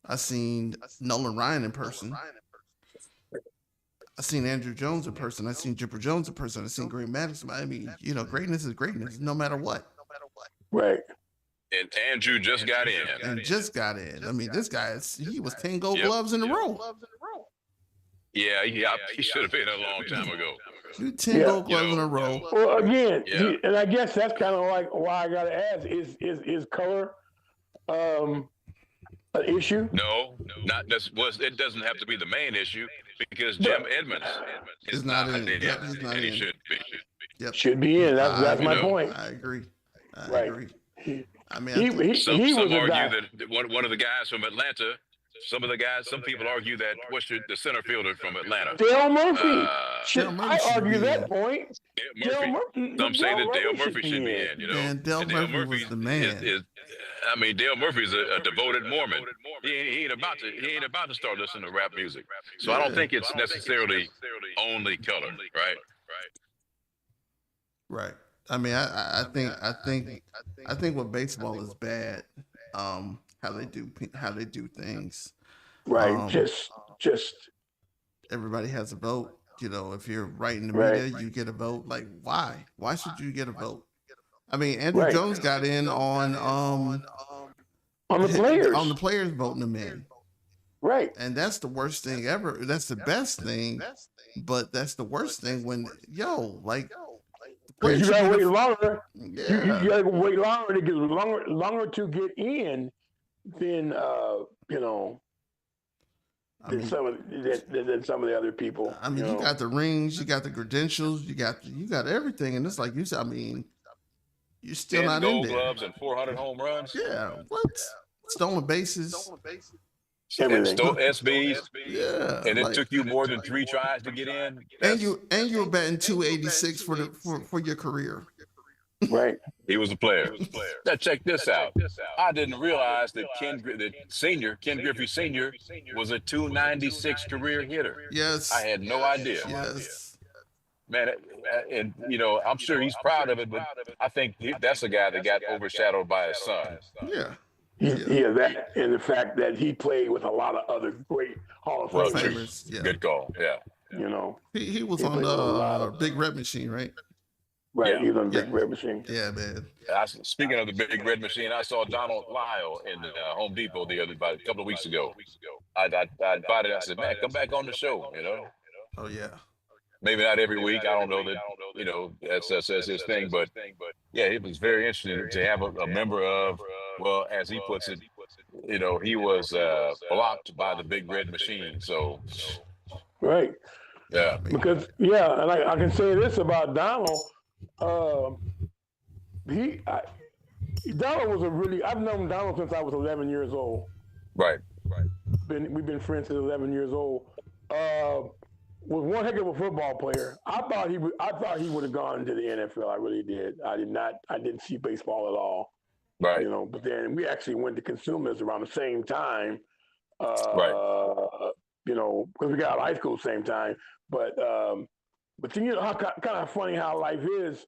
I've seen Nolan Ryan in person. I've seen Andrew Jones in person. I've seen Chipper Jones in person. I've seen Green Madison. I mean, greatness is greatness, no matter what. Right. And Andrew just got in. I mean, this guy he was 10 gold gloves in a row. Yeah, he should have been a long time ago. 10 gold gloves in a row. Well, again, and I guess that's kind of like why I got to ask: is color an issue? No, not this. It doesn't have to be the main issue because Jim Edmonds is not in. He's not in. He should be. Yep. Should be in. That's my point. I agree. I agree. I mean, some argue that one of the guys from Atlanta. Some people argue that the center fielder from Atlanta, Dale Murphy. I argue that point. Dale Murphy. Some say that Dale Murphy should be in. And Dale Murphy was the man. Dale Murphy's a devoted Mormon. He ain't about to start listening to rap music. So I don't think it's necessarily only color, right? Right. I mean, I think what baseball is bad, how they do things. Right. Just everybody has a vote. If you're right in the media, you get a vote. Like, why? Why should you get a vote? I mean, Andrew Jones got in on the players. On the players voting him in. Right. And that's the worst thing ever. That's the best thing, but that's the worst thing when you gotta wait longer. Yeah. You gotta wait longer to get longer to get in than than some of the other people. I mean, you got the rings, you got the credentials, you got everything, and it's like you said. I mean, you're still not in there. 10 gold gloves and 400 home runs. Yeah, what? Stolen bases. Everything. SBs. Yeah, and it took you more than 3 tries to get in. And you were batting 286 for your career. Right. He was a player. Now check this out. I didn't realize that Ken Griffey Sr. was a 296 career hitter. Yes. I had no idea. Yes. Man, and I'm sure he's proud of it, but I think that's a guy that got overshadowed by his son. Yeah. Yeah, that and the fact that he played with a lot of other great Hall of Famers. Yeah. Good call. Yeah. He was on the Big Red Machine, right? Right, he was on the Big Red Machine. Yeah, man. Speaking of the Big Red Machine, I saw Donald Lyle in Home Depot about a couple of weeks ago. I invited. I said, "Man, come back on the show." Oh yeah. maybe not every week. I don't know that, that's his thing, but yeah, it was very interesting to have a member of, well, as he puts it, he was blocked by the big red machine. So Right. yeah, Because and I can say this about Donald. Uh, he I, Donald was I've known Donald since I was 11 years old. right. We've been friends since 11 years old. Was one heck of a football player. I thought he would have gone to the NFL. I really did. I didn't see baseball at all. Right. But then we actually went to Consumers around the same time. Right. Because we got out of high school at the same time. But then how kind of funny how life is.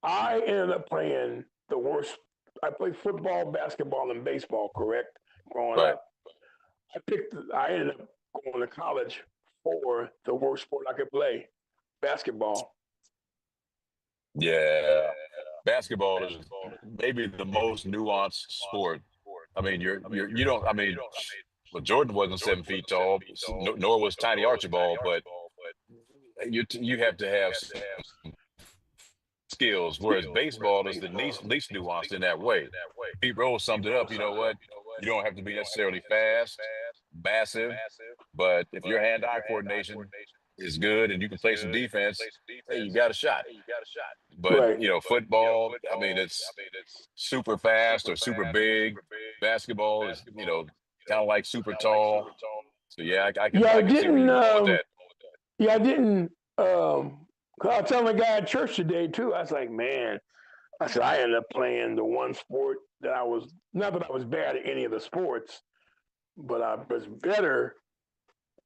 I ended up playing the worst. I played football, basketball, and baseball. Correct, growing up. I ended up going to college for the worst sport I could play, basketball. Yeah, basketball is maybe the most nuanced sport. I mean, you don't. I mean, well, Jordan wasn't 7 feet tall, nor was Tiny Archibald, but you have to have some skills. Whereas baseball is the least nuanced in that way. Pete Rose summed it up. You know what? You don't have to be necessarily fast, massive, but if your hand-eye coordination is good and you can play some defense, hey, you got a shot. But football, I mean, it's super fast or super big. Basketball is, kind of like super tall. So yeah, I can see where you're going with that. Yeah, I didn't. I was telling the guy at church today too. I was like, man, I said I ended up playing the one sport that I was not that I was bad at any of the sports, but I was better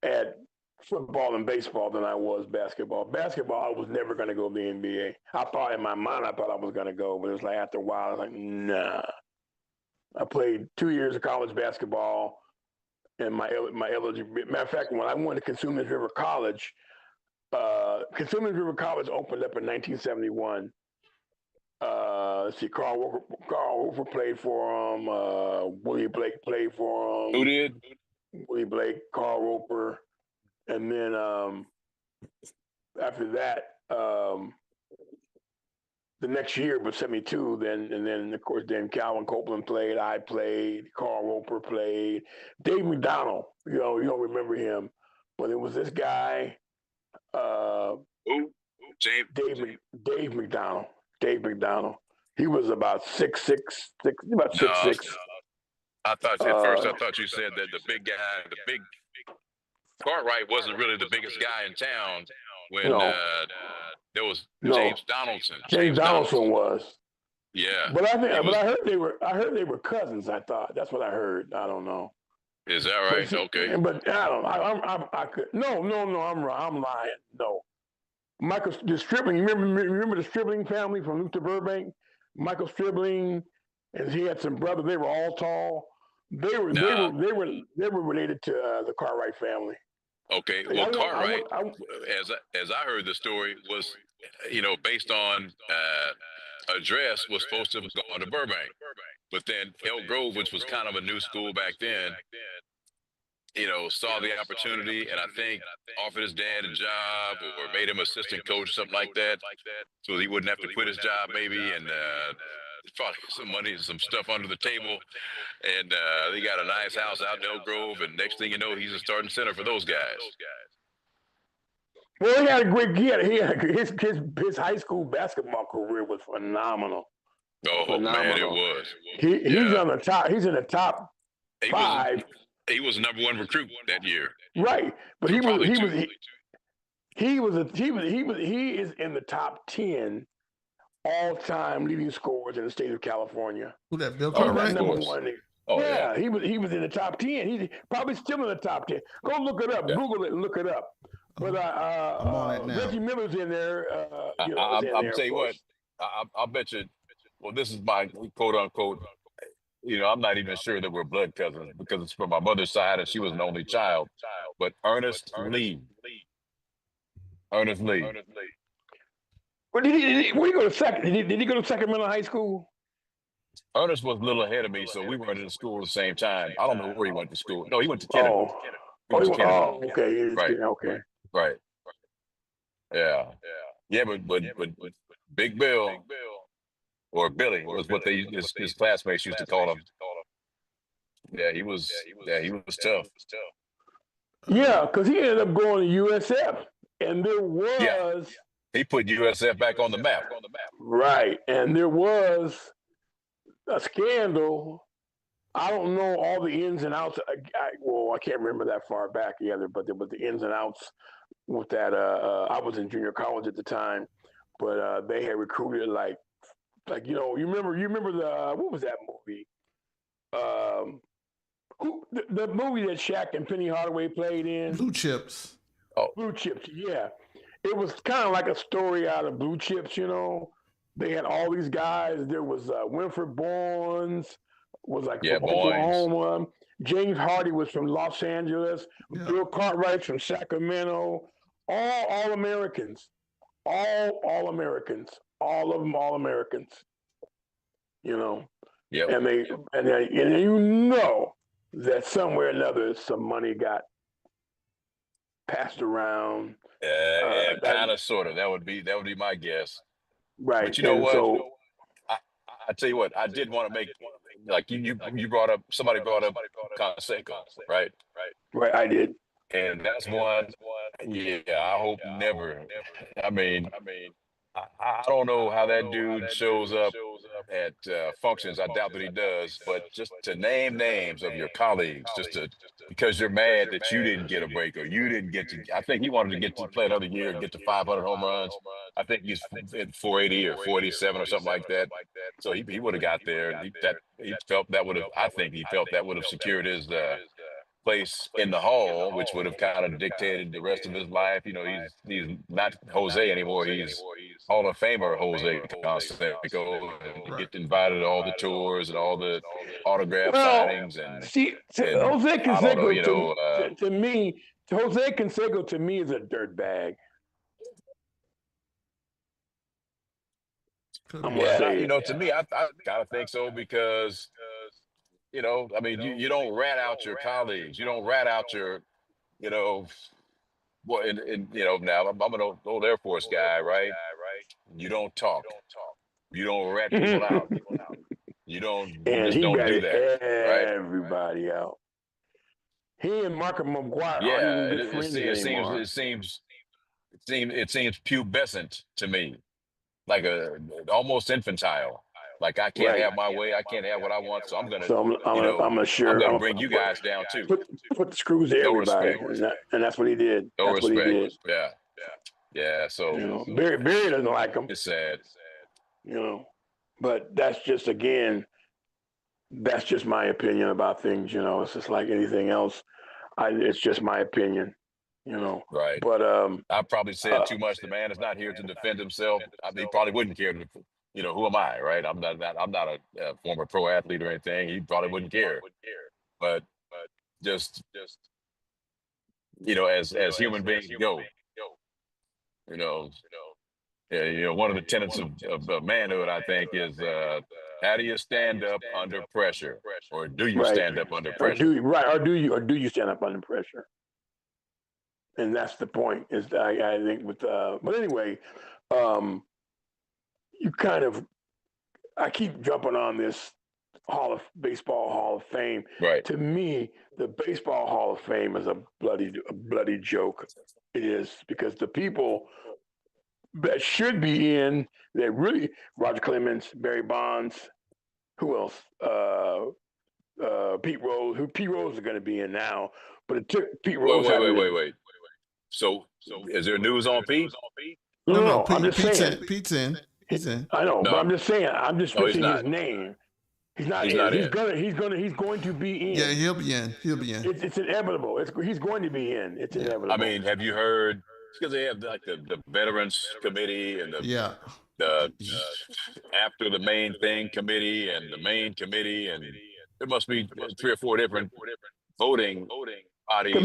at football and baseball than I was basketball. Basketball, I was never going to go to the NBA. I thought in my mind I was going to go, but it was like after a while, I was like, nah. I played 2 years of college basketball, and my eligibility. Matter of fact, when I went to Consumers River College, Consumers River College opened up in 1971. Let's see, Carl Roper played for him. Willie Blake played for him. Who did? Willie Blake, Carl Roper, and then after that, the next year was 72. Then of course, Calvin Copeland played. I played. Carl Roper played. Dave McDonald. You don't remember him, but it was this guy. Dave McDonald. Dave McDonald. He was about 6'6". About 6'6". I thought at first you said that the big Cartwright wasn't really the biggest guy in town when there was James Donaldson. James Donaldson was. Yeah. But I heard they were cousins. I thought that's what I heard. I don't know. Is that right? Okay. But I don't. I could. No. I'm lying. No. Michael the Stribling. Remember the Stribling family from Luther Burbank? Michael Stribling, and he had some brothers. They were all tall. They were related to the Cartwright family. Okay. Well, Cartwright, as I heard the story, was based on address, was supposed to have gone to Burbank, but then Elk Grove, which was kind of a new school back then, saw the opportunity and I think offered his dad a job or made him assistant coach or something like that, so he wouldn't have to quit his job maybe, and probably some money and some stuff under the table, and they got a nice house out in Elk Grove, and next thing you know, he's a starting center for those guys. Well, he had a great his high school basketball career was phenomenal. Oh phenomenal. Man, it was. He's on the top. He's in the top 5. He was number 1 recruit that year. Right, but he is in the top 10 all-time leading scorers in the state of California. Who that Bill Cartwright? Number 1. Oh yeah, he was in the top 10. He's probably still in the top 10. Go look it up. Yeah. Google it and look it up. But I'm on it now. Reggie Miller's in there. I'll tell you what. I'll bet you. Well, this is my quote unquote. I'm not even sure that we're blood cousins because it's from my mother's side and she was an only child. But Ernest Lee. Well, did he go to second? Did he go to Sacramento High School? Ernest was a little ahead of me, so we weren't in school at the same time. I don't know where he went to school. No, he went to Kennedy. Okay. Right. Okay. Right. Yeah, but Big Bill or Billy was what his classmates used to call him. He was tough. Yeah, because he ended up going to USF, and there Yeah, was he put USF back on the map. right, and there was a scandal. I don't know all the ins and outs. I can't remember that far back either, but there was the ins and outs with that. I was in junior college at the time, but they had recruited you remember the what was that movie? Um, the movie that Shaq and Penny Hardaway played in? Blue Chips. Oh, Blue Chips, yeah. It was kind of like a story out of Blue Chips, They had all these guys. There was Winfred Barnes, was like yeah, from Boynes. Oklahoma. James Hardy was from Los Angeles. Yeah. Bill Cartwright's from Sacramento. All Americans. All Americans. All of them all Americans. Yep. And that somewhere or another some money got passed around. Kind of, sort of. That would be my guess. Right. But you know and what? So, I tell you what, I did want to make, like you brought up, somebody brought up Conseco, right? right, I did. And that's one. Yeah, I hope never. I mean, I don't know how that dude shows up at functions. I doubt that he does. But just to name names of your colleagues, because you're mad that you didn't get a break or you didn't get to. I think he wanted to get to play another year and get to 500 home runs. I think he's at 480 or 487 or something like that. So he would have got there. And he felt that would have. I think he felt that would have secured his place in the hall, which would have kind of dictated the rest of his life. He's not Jose anymore. He's Hall of Famer Jose Canseco, and get invited to all the tours and all the autograph signings. And Jose I don't Canseco to me, Jose Canseco to me is a dirtbag. To me, I kind of think so because. I mean, you don't rat out your colleagues. You don't rat out your, well, now I'm an old Air Force guy, right? You don't talk. You don't rat people out. You just don't do that, right? Everybody out. He and Markham McGuire aren't Yeah, even good friends anymore. it seems pubescent to me, like almost infantile. Like I can't have my way. I can't have what I want. So I'm gonna, I'm gonna bring you guys down too. Put the screws to everybody, and that's what he did. No that's respect. What he did. Yeah. So Barry doesn't like him. It's sad. But that's just my opinion about things. It's just like anything else. It's just my opinion. Right. But I probably said too much. The man is not here to defend himself. He probably wouldn't care to. Who am I, right? I'm not a former pro athlete or anything. He probably wouldn't care. But just as human beings go, one of the tenets of manhood, I think, is how do you stand up under pressure, or do you stand up under pressure? Or do you stand up under pressure? And that's the point. Is I think but anyway. I keep jumping on this Baseball Hall of Fame. Right. To me, the Baseball Hall of Fame is a bloody joke. It is, because the people that should be in, that really, Roger Clemens, Barry Bonds, who else? Pete Rose. Pete Rose is going to be in now, but it took Pete Rose. Wait. So is there news on Pete? No, I'm just saying. Pete's in. He's in. I know, but I'm just saying. I'm just mentioning his name. He's not in. He's going to be in. Yeah, he'll be in. It's inevitable. He's going to be in. It's inevitable. I mean, have you heard? Because they have like the Veterans Committee and the after the main thing committee and the main committee, and there must be 3 or 4 different voting bodies,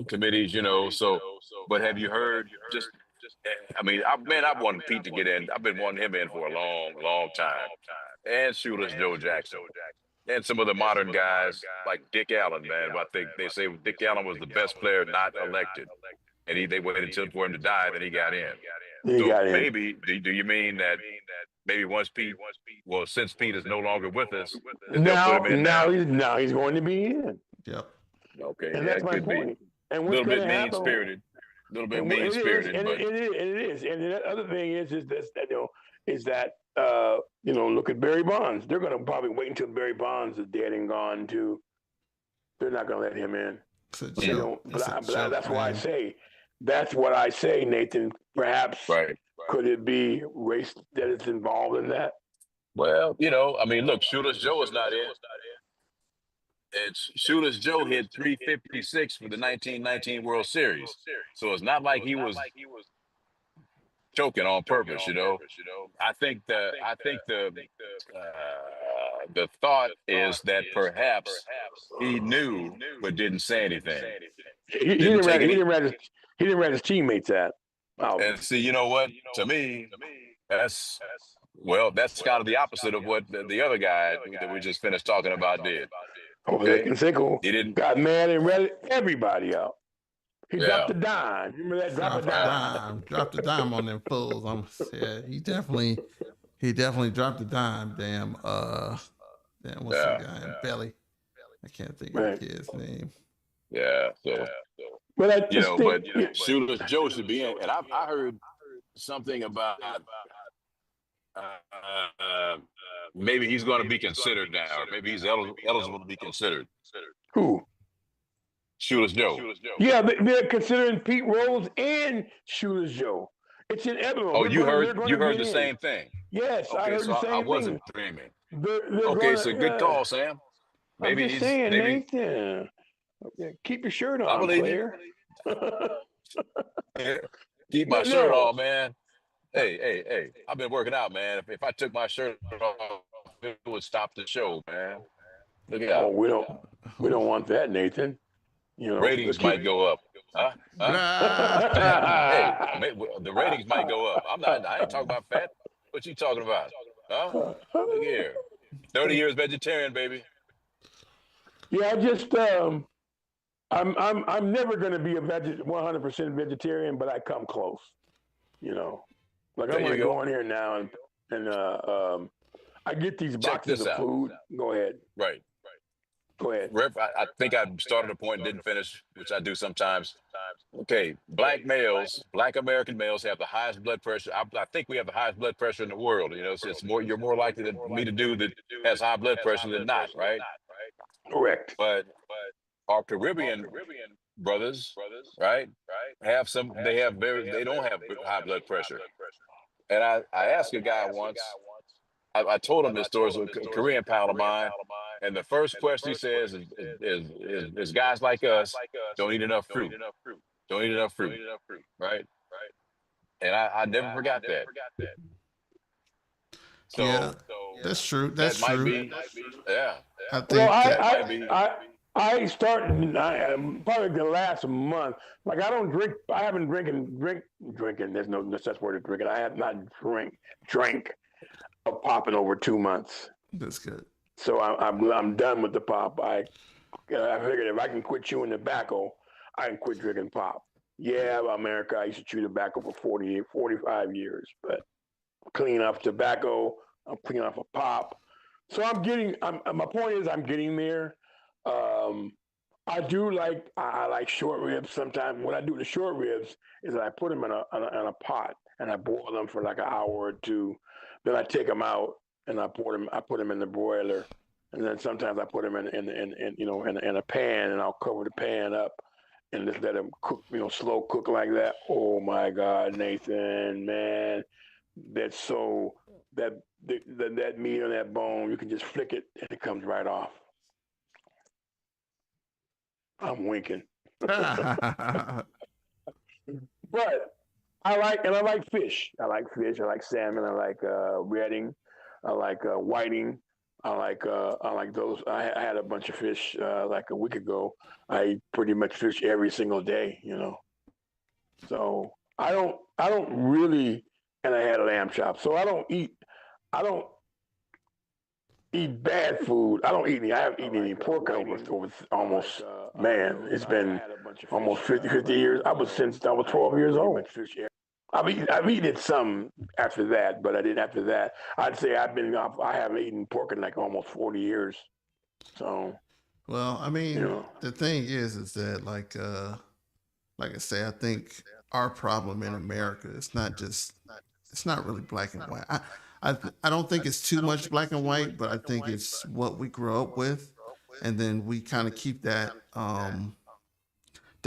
committees. So, but have you heard? I've wanted Pete to get in. I've been wanting him in for a long time. And Shoeless Joe Jackson. And some of the modern guys like Dick Allen, man. I think they say Dick Allen was the best player not elected. and they waited until for him to die, then he got in. He So got in. maybe, do you mean that maybe since Pete is no longer with us, that they'll put him in Now he's going to be in. Yep. Okay, And yeah, that's it my could be. point. And A what's little going bit to happen? mean-spirited. A little bit And mean-spirited, but it is. And the other thing is this, is that look at Barry Bonds. They're going to probably wait until Barry Bonds is dead and gone too. They're not going to let him in. That's why I say. That's what I say, Nathan. Perhaps could it be race that is involved in that? Well, I mean, look, Shoeless Joe is not in. And Shoeless Joe hit 356 for the 1919 World Series. So it's not like he was choking on purpose, I think the thought is that perhaps he knew but didn't say anything. He didn't rat his teammates out. And see, you know what? To me, that's kind of the opposite of what the other guy that we just finished talking about did. Okay. Canseco He didn't got mad and ratted everybody out. He dropped a dime. Remember that? Dropped a dime on them fools. He definitely dropped a dime. Damn, what's the guy in Belly? I can't think of the kid's name. Yeah. So, but Shoeless Joe should be in. And I heard something about maybe he's going to be considered now, or maybe he's eligible to be considered. Who? Shoeless Joe. Yeah, they're considering Pete Rose and Shoeless Joe. It's inevitable. Oh, you heard the same thing. Yes, okay, I heard the same thing. I wasn't dreaming. They're so good call, Sam. Maybe I'm just saying, Nathan. Okay, keep your shirt on, player. Keep my shirt on, man. Hey! I've been working out, man. If I took my shirt off, it would stop the show, man. Look at that. Oh, we don't want that, Nathan. Ratings might go up. Huh? Hey, the ratings might go up. I ain't talking about fat. What you talking about? Huh? Look here. 30 years vegetarian, baby. Yeah, I just I'm never going to be a 100% vegetarian, but I come close. Like I'm going to go in here now and I get these boxes of food. Go ahead. Right. Go ahead. I think I started a point and didn't finish, which I do sometimes. Okay, Black American males have the highest blood pressure. I think we have the highest blood pressure in the world. It's more, you're more likely than me to do that has high blood pressure than not, right? Correct. But our Caribbean brothers, right, have some. They don't have high blood pressure. And I asked a guy once. I told him this story. It was a Korean pal of mine. And the first question he says is guys like us don't eat enough fruit. Don't eat enough fruit. Right? And I never forgot that. So, yeah, that's true. That's that true. Might be, yeah. I think I started probably the last month. Like I don't drink. I haven't drinking. There's no such word as drinking. I have not drank a pop in over 2 months. That's good. So I'm done with the pop. I figured if I can quit chewing tobacco, I can quit drinking pop. Yeah, America, I used to chew tobacco for 45 years, but clean off tobacco, I'm cleaning off a pop. So my point is I'm getting there. I like short ribs sometimes. What I do with the short ribs is I put them in a pot and I boil them for like an hour or two. Then I take them out and I put them in the broiler, and then sometimes I put them in a pan, and I'll cover the pan up and just let them cook, slow cook like that. Oh my God, Nathan, man, that's so that meat on that bone, you can just flick it and it comes right off. I'm winking. But I like fish. I like fish. I like salmon. I like redding. I like whiting. I like those. I had a bunch of fish like a week ago. I eat pretty much fish every single day. So I don't really. And I had a lamb chop. So I don't eat bad food. I don't eat any. I haven't eaten any pork over almost. Man, it's been almost 50 years. I was since I was 12 years old. I've eaten it some after that, but I didn't after that. I'd say I haven't eaten pork in like almost 40 years. So, Well, I you mean, know, the thing is that like I say, I think our problem in America is not just it's not really black and white. I don't think it's too much black and white, but I think it's what we grow up with, and then we kind of keep that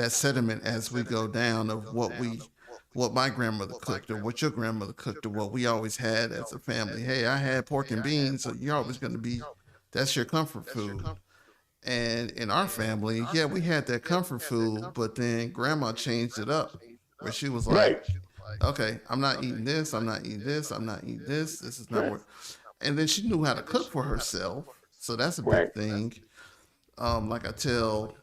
sediment as we go down of what my grandmother cooked or what your grandmother cooked or what we always had as a family. Hey, I had pork and beans, so you're always going to be that's your comfort food. And in our family, yeah, we had that comfort food, but then grandma changed it up where she was like, right, okay, I'm not eating this, I'm not eating this, I'm not eating this. This is not what. And then she knew how to cook for herself. So that's a big right, thing. Like I tell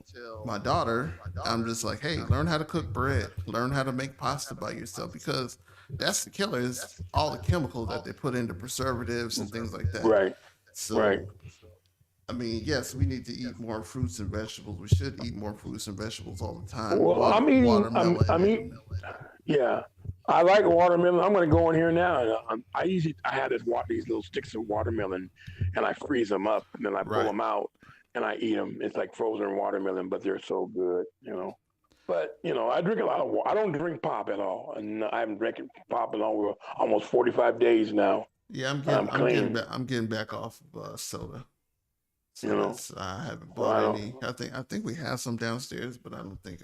my daughter, I'm just like, hey, learn how to cook bread, learn how to make pasta by yourself because that's the killer is all the chemicals that they put into preservatives and things like that. right, right. So I mean, yes, we need to eat more fruits and vegetables. We should eat more fruits and vegetables all the time. Well, Watermelon and yeah. I like watermelon. I'm going to go in here now. I had these little sticks of watermelon, and I freeze them up, and then I pull right. them out, and I eat them. It's like frozen watermelon, but they're so good, you know. But I drink a lot of water. I don't drink pop at all, and I haven't drank pop in over almost 45 days now. Yeah, I'm clean, I'm getting back off of soda. you So know. that's I haven't So bought I don't. any. I think we have some downstairs, but I don't think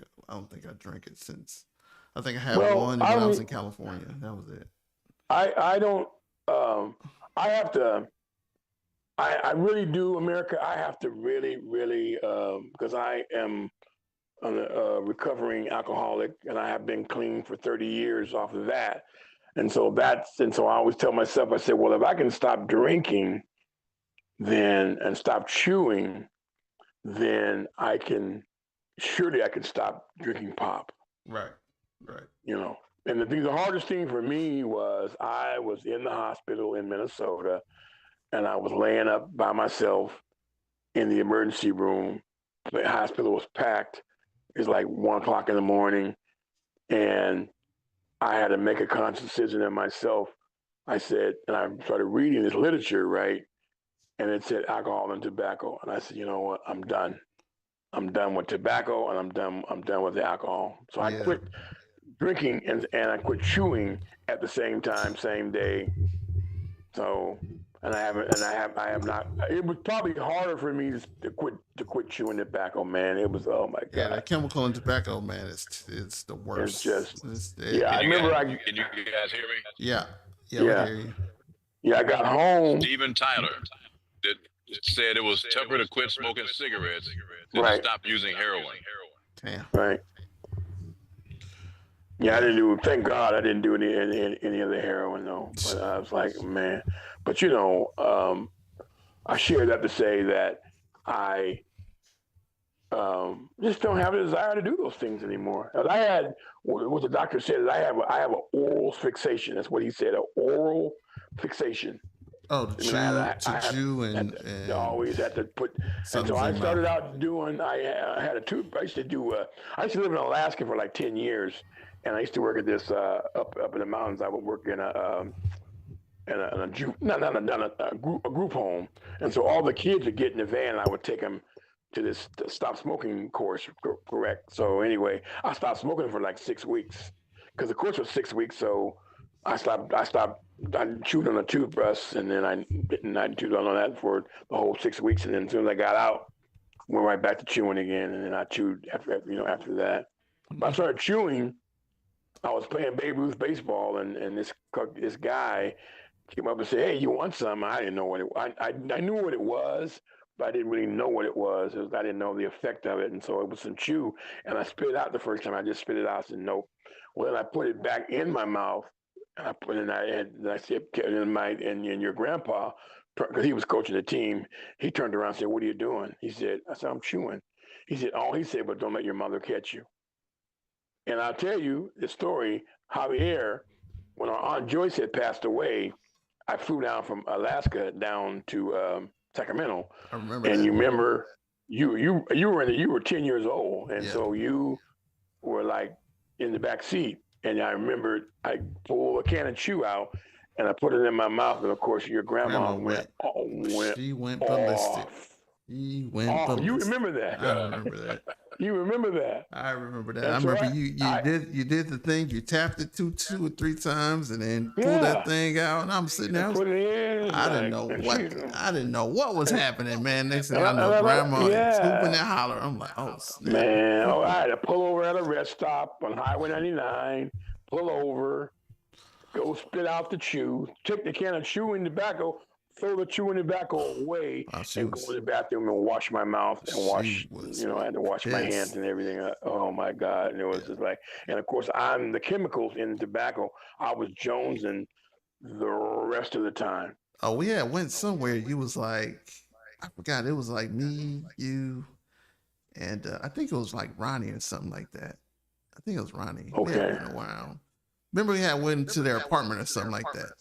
I drank it since. I think I had Well, one I when I was don't. in California. That was it. I don't. I have to. I really do, America. I have to really, really, because I am a recovering alcoholic, and I have been clean for 30 years off of that. And so I always tell myself, I said, well, if I can stop drinking, then and stop chewing, then I can stop drinking pop. Right, right. You know. And the hardest thing for me was I was in the hospital in Minnesota, and I was laying up by myself in the emergency room. The hospital was packed. It's like 1 o'clock in the morning, and I had to make a conscious decision in myself. I said, and I started reading this literature, right? And it said alcohol and tobacco, and I said, you know what? I'm done. I'm done with tobacco, and I'm done with the alcohol. So I Yeah, quit drinking and I quit chewing at the same time, same day. So, and I have not. It was probably harder for me to quit chewing tobacco, man. It was, oh my yeah. god, That chemical in tobacco, man, it's the it's worst. just, It's, yeah. I remember Can you guys hear me? yeah, yeah. We yeah, hear you. yeah. I got home, Steven Tyler that said it was tougher to quit smoking cigarettes than to right, stop using heroin. Damn. right. Yeah, I Yeah. didn't do. Thank God, I didn't do any of the heroin though. But I was like, man. But I share that to say that I just don't have a desire to do those things anymore. And I had what the doctor said is I have an oral fixation. That's what he said, an oral fixation. Oh, I mean, to chew I and always had to put, and so something's I in your mouth. started out doing. I had a tube. I used to do. I used to live in Alaska for like 10 years, and I used to work at this up in the mountains. I would work in a a group home, and so all the kids would get in the van, and I would take them to this stop smoking course. Correct. So anyway, I stopped smoking for like 6 weeks because the course was 6 weeks. So I stopped. I chewed on a toothbrush, and then I chewed on that for the whole 6 weeks, and then as soon as I got out, went right back to chewing again, and then I chewed after that. But I started chewing. I was playing Babe Ruth baseball, and this guy came up and said, "Hey, you want some?" I didn't know what it. I knew what it was, but I didn't really know what it was. I didn't know the effect of it, and so it was some chew, and I spit it out the first time. I just spit it out. I said, "Nope." Well, then I put it back in my mouth, and I put it in. And I said, and your grandpa, because he was coaching the team, he turned around and said, "What are you doing?" He said, "I said I'm chewing." He said, "Oh," he said, "but don't let your mother catch you." And I'll tell you the story. Javier, when our aunt Joyce had passed away, I flew down from Alaska down to Sacramento, I remember and that. you remember you were 10 years old, and Yeah. so were like in the back seat, and I remember I pulled a can of chew out and I put it in my mouth, and of course your grandma went She went ballistic. off. He went Oh, ballistic. you remember that? I remember that. You remember that? I remember that. And I so remember you did the thing. You tapped it two or three times and then pulled Yeah. that thing out. And I'm sitting there. Put it in. I didn't know what was happening, man. Next thing I know, And grandma yeah. hooping and hollering. I'm like, oh snap. Man, I had to pull over at a rest stop on Highway 99, pull over, go spit out the chew, take the can of chewing tobacco, throw the chewing tobacco away, and go to the bathroom and wash my mouth and wash, I had to wash my hands and everything. Oh my God. And it was just like, and of course, I'm the chemicals in tobacco. I was jonesing the rest of the time. Oh, we had went somewhere. You was like, I forgot. It was like me, you, and I think it was like Ronnie or something like that. I think it was Ronnie. Okay. We had been a while. Remember, we had went to their apartment or something like that.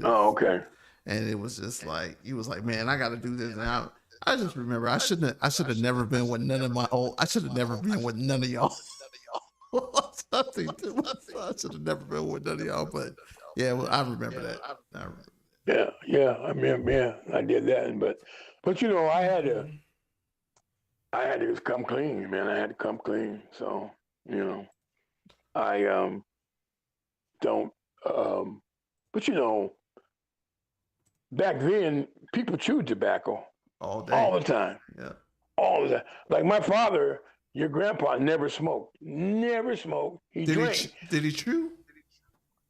Oh, okay. And it was just like, he was like, man, I got to do this now. I just remember I should have never been with none of I should have never been with none of y'all. I should have never been with none of y'all, but yeah, well, I remember that. Yeah, I remember. Yeah, I did that, but I had to just come clean, man. I had to come clean. So I don't. But back then people chewed tobacco all day, all the time. Yeah, all the time. Like my father, your grandpa never smoked. Never smoked. He drank. Did he chew?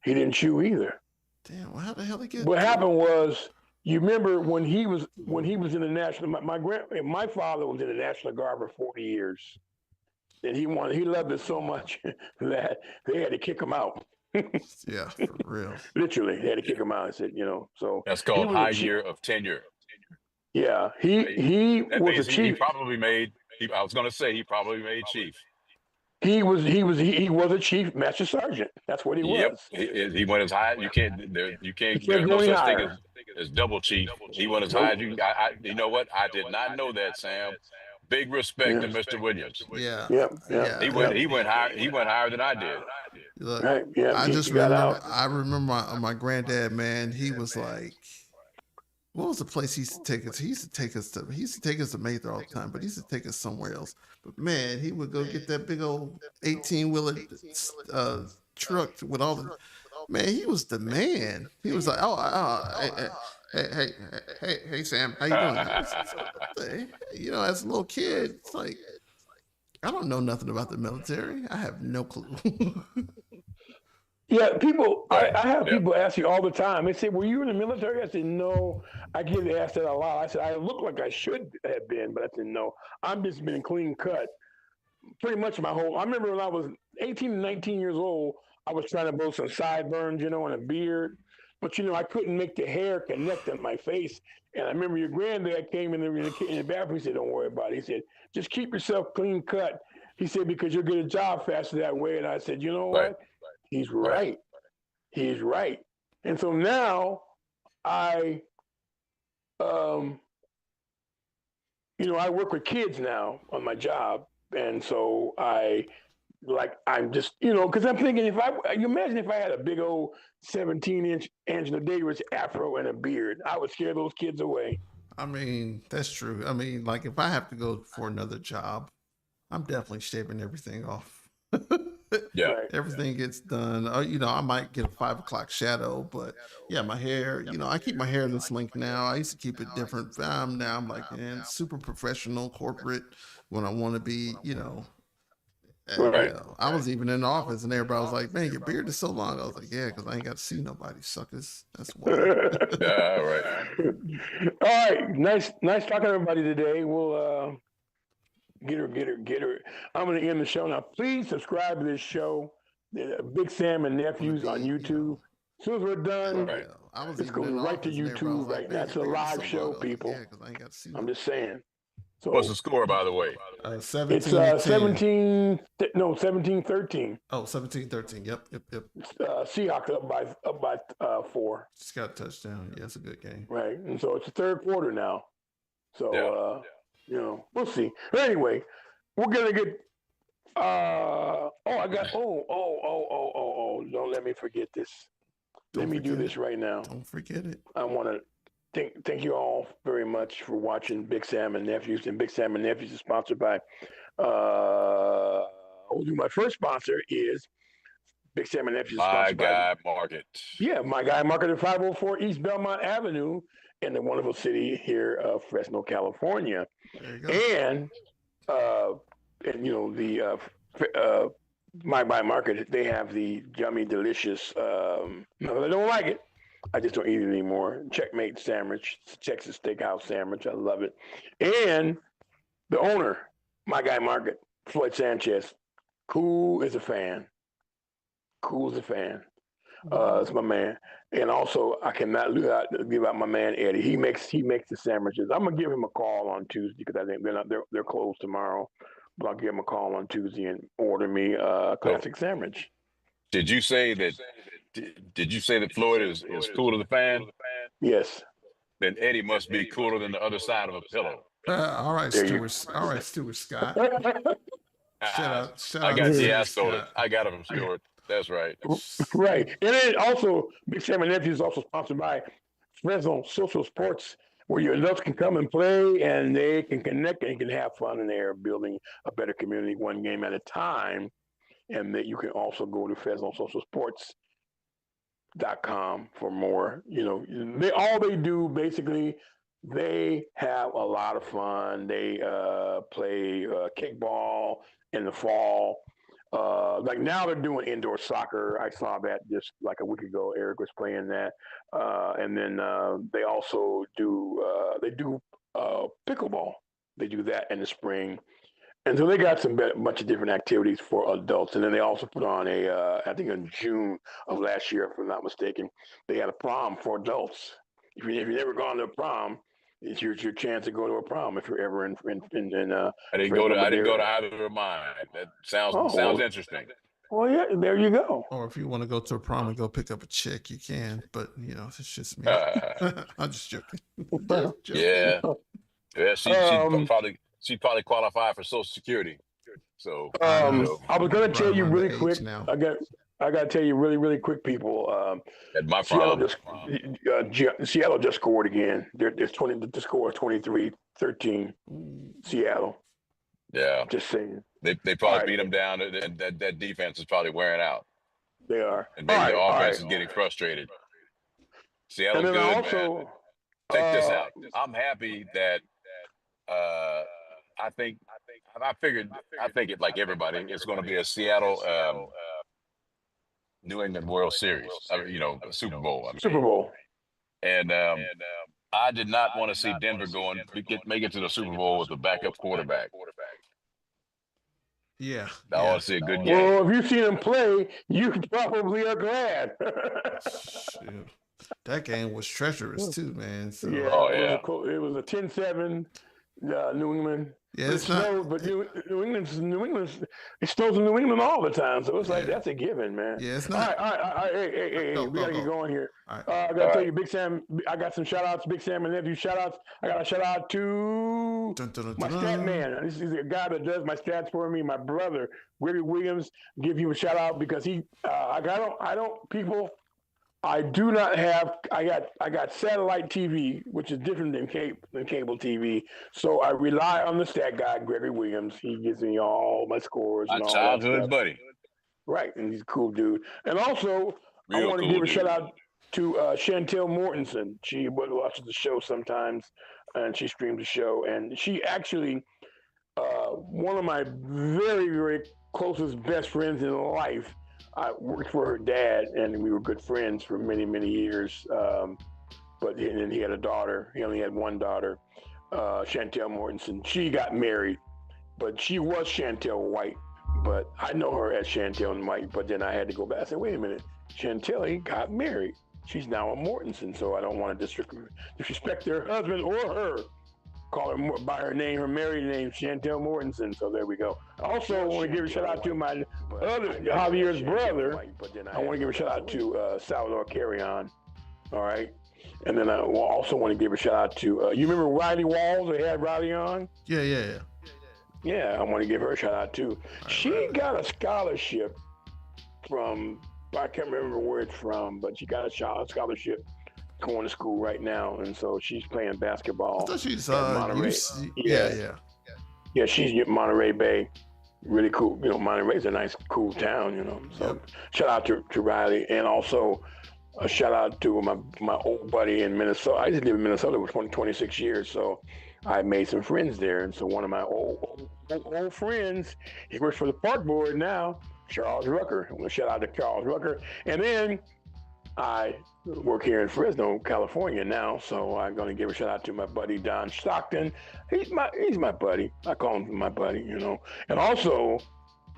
He didn't chew either. Damn, well, how the hell did he get? What happened was, you remember when he was in the National. My father was in the National Guard for 40 years, and he loved it so much that they had to kick him out. Yeah, for real. Literally, they had to kick him out. I said, so that's called high year of tenure. Yeah, he was a chief. He probably made. I was going to say he probably made chief. He was a chief master sergeant. That's what he was. He went as high. You can't. There's no such thing as double chief. He went as high as you. You know what? I did not know that, Sam. Big respect to Mr. Williams. Yeah. He went higher. He went higher than I did. Look, right. Yeah. I just remember. I remember my granddad. Man, he was like, what was the place he used to take us? He used to take us to Mather all the time, but he used to take us somewhere else. But man, he would go get that big old 18-wheeler truck with all the. Man, he was the man. He was like, hey, Sam, how you doing? As a little kid, it's like, I don't know nothing about the military. I have no clue. Yeah, people. I have people ask you all the time. They say, "Were you in the military?" I said, "No." I get asked that a lot. I said, "I look like I should have been," but I said, "No. I'm just been clean cut, pretty much my whole." I remember when I was 18 and 19 years old, I was trying to grow some sideburns, and a beard, but I couldn't make the hair connect on my face. And I remember your granddad came in the bathroom. He said, "Don't worry about it." He said, "Just keep yourself clean cut." He said, "Because you'll get a job faster that way." And I said, "You know what? He's right. He's right." And so now I work with kids now on my job. And so I'm just, because I'm thinking you imagine if I had a big old 17-inch Angela Davis afro and a beard, I would scare those kids away. I mean, that's true. I mean, like if I have to go for another job, I'm definitely shaving everything off. Yeah, everything gets done. I might get a 5 o'clock shadow, but yeah, my hair. I keep my hair this length now. I used to keep it different. Now I'm like, man, super professional, corporate. When I want to be, I was even in the office, and everybody was like, "Man, your beard is so long." I was like, "Yeah, because I ain't got to see nobody, suckers." That's why. Yeah, right. All right, nice talking to everybody today. We'll Get her. I'm going to end the show now. Please subscribe to this show, Big Sam and Nephews on YouTube. As soon as we're done, it's going right to YouTube right now. It's a live show, people. I'm just saying. So, what's the score, by the way? 17. It's 17-13. Oh, 17-13. Yep. Seahawks up by 4. Just got a touchdown. Yeah, it's a good game. Right, and so it's the third quarter now. So we'll see. But anyway, we're gonna get I got. Don't let me forget this. Let me do this right now. Don't forget it. I want to thank you all very much for watching Big Sam and Nephews. And Big Sam and Nephews is sponsored by. My first sponsor is Big Sam and Nephews. My Guy Market. Yeah, My Guy Market at 504 East Belmont Avenue in the wonderful city here of Fresno, California. There you go. And you know My Guy Market, they have the yummy, delicious. No, I don't like it. I just don't eat it anymore. Checkmate sandwich, Texas Steakhouse sandwich. I love it. And the owner, My Guy Market, Floyd Sanchez, cool as a fan. Cool as a fan. It's my man. And also, I cannot give out my man Eddie. He makes the sandwiches. I'm gonna give him a call on Tuesday because I think they're closed tomorrow. But I'll give him a call on Tuesday and order me a classic sandwich. Did you say that? Did you say that Floyd is cool as a fan? Yes. Then Eddie must be cooler than the other side of a pillow. All right, Stuart. All right, Stuart Scott. Shout out. I got him from Stuart. That's right. Right. And then also, Big Sam and Nephews is also sponsored by Fresno Social Sports, where your adults can come and play and they can connect and can have fun, and they're building a better community one game at a time. And that you can also go to Fresno Social Sports.com for more. You know, all they do basically, they have a lot of fun. They play kickball in the fall. Like now they're doing indoor soccer. I saw that just like a week ago. Eric was playing that, and then they also do pickleball. They do that in the spring, and so they got a bunch of different activities for adults. And then they also put on I think in June of last year, if I'm not mistaken, they had a prom for adults. If you've never gone to a prom, it's your chance to go to a prom if you're ever in. I didn't go to either of mine. That sounds interesting. Well, yeah, there you go. Or if you want to go to a prom and go pick up a chick, you can. But you know, it's just me. I'm just joking. Yeah. She'd probably qualify for Social Security. So I was going to tell you really quick. Now. I got to tell you really quick, people. At my Seattle just scored again. The score is 23-13. Seattle. Yeah. Just saying. They probably beat them down, and that defense is probably wearing out. They are. And maybe the offense is getting frustrated. Seattle's good, also, man. Check this out. I'm happy that I think it, like everybody, it's going to be a Seattle New England World Series. Super Bowl. Super Bowl. And I did not want to see Denver make it to the Super Bowl with a backup quarterback. Yeah. I want to see a good game. Well, if you see them play, you probably are glad. That game was treacherous too, man. So. Yeah, it was a 10-7 New England. Yeah, it's not. But New England, it snows in New England all the time, so it's like that's a given, man. Yeah, it's not. All right. Hey, we gotta get going here. All right. I gotta tell you, Big Sam. I got some shout outs, Big Sam and Nephew shout outs. I got a shout out to my stat man. This is a guy that does my stats for me. My brother, Willie Williams. Give you a shout out because I do not have. I got satellite TV, which is different than cable TV. So I rely on the stat guy, Gregory Williams. He gives me all my scores. My childhood buddy. Right, and he's a cool dude. And also, I want to give a shout out to Chantel Mortensen. She watches the show sometimes, and she streams the show. And she actually, one of my very, very closest best friends in life. I worked for her dad, and we were good friends for many, many years. But then he had a daughter. He only had one daughter, Chantel Mortensen. She got married, but she was Chantel White. But I know her as Chantel White. But then I had to go back and say, wait a minute, Chantel got married. She's now a Mortensen, so I don't want to disrespect her husband or her. Call her by her name, her married name, Chantel Mortensen. So there we go. Also, I want to give a shout out to my other Javier's brother. I want to give a shout out to Salvador Carrion. All right. And then I also want to give a shout out to, you remember Riley Walls? They had Riley on? Yeah. Yeah, I want to give her a shout out too. She got a scholarship from, I can't remember where it's from, but she got a scholarship going to school right now, and so she's playing I basketball thought she's at Monterey. UC, Yeah, yeah. yeah, she's at Monterey Bay. Really cool. You know, Monterey's a nice, cool town. You know, so Yep. shout out to Riley, and also a shout out to my old buddy in Minnesota. I used to live in Minnesota for 26 years, so I made some friends there. And so one of my old friends, he works for the park board now, Charles Rucker. I want to shout out to Charles Rucker. And then I work here in Fresno, California now, so I'm going to give a shout out to my buddy Don Stockton. He's my buddy. I call him my buddy, you know. And also,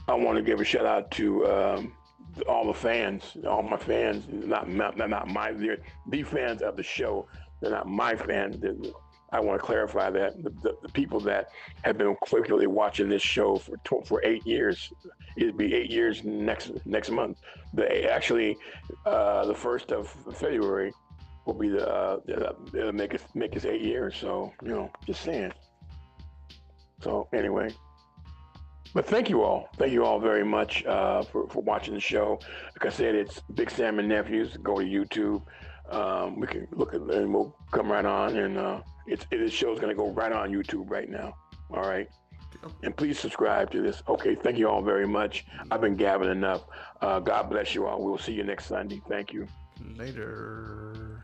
I want to give a shout out to all the fans, all my fans. Not my, they're the fans of the show. They're not my fans. I want to clarify that the people that have been quickly watching this show for 8 years. It'll be 8 years next month. The 1st of February will be it'll make us 8 years. So you know, just saying. So anyway, but thank you all very much for watching the show. Like I said, it's Big Sam and Nephews. Go to YouTube. We can look at and we'll come right on, and this show's going to go right on YouTube right now. All right. And please subscribe to this. Okay, thank you all very much. I've been gabbing enough. God bless you all. We'll see you next Sunday. Thank you. Later.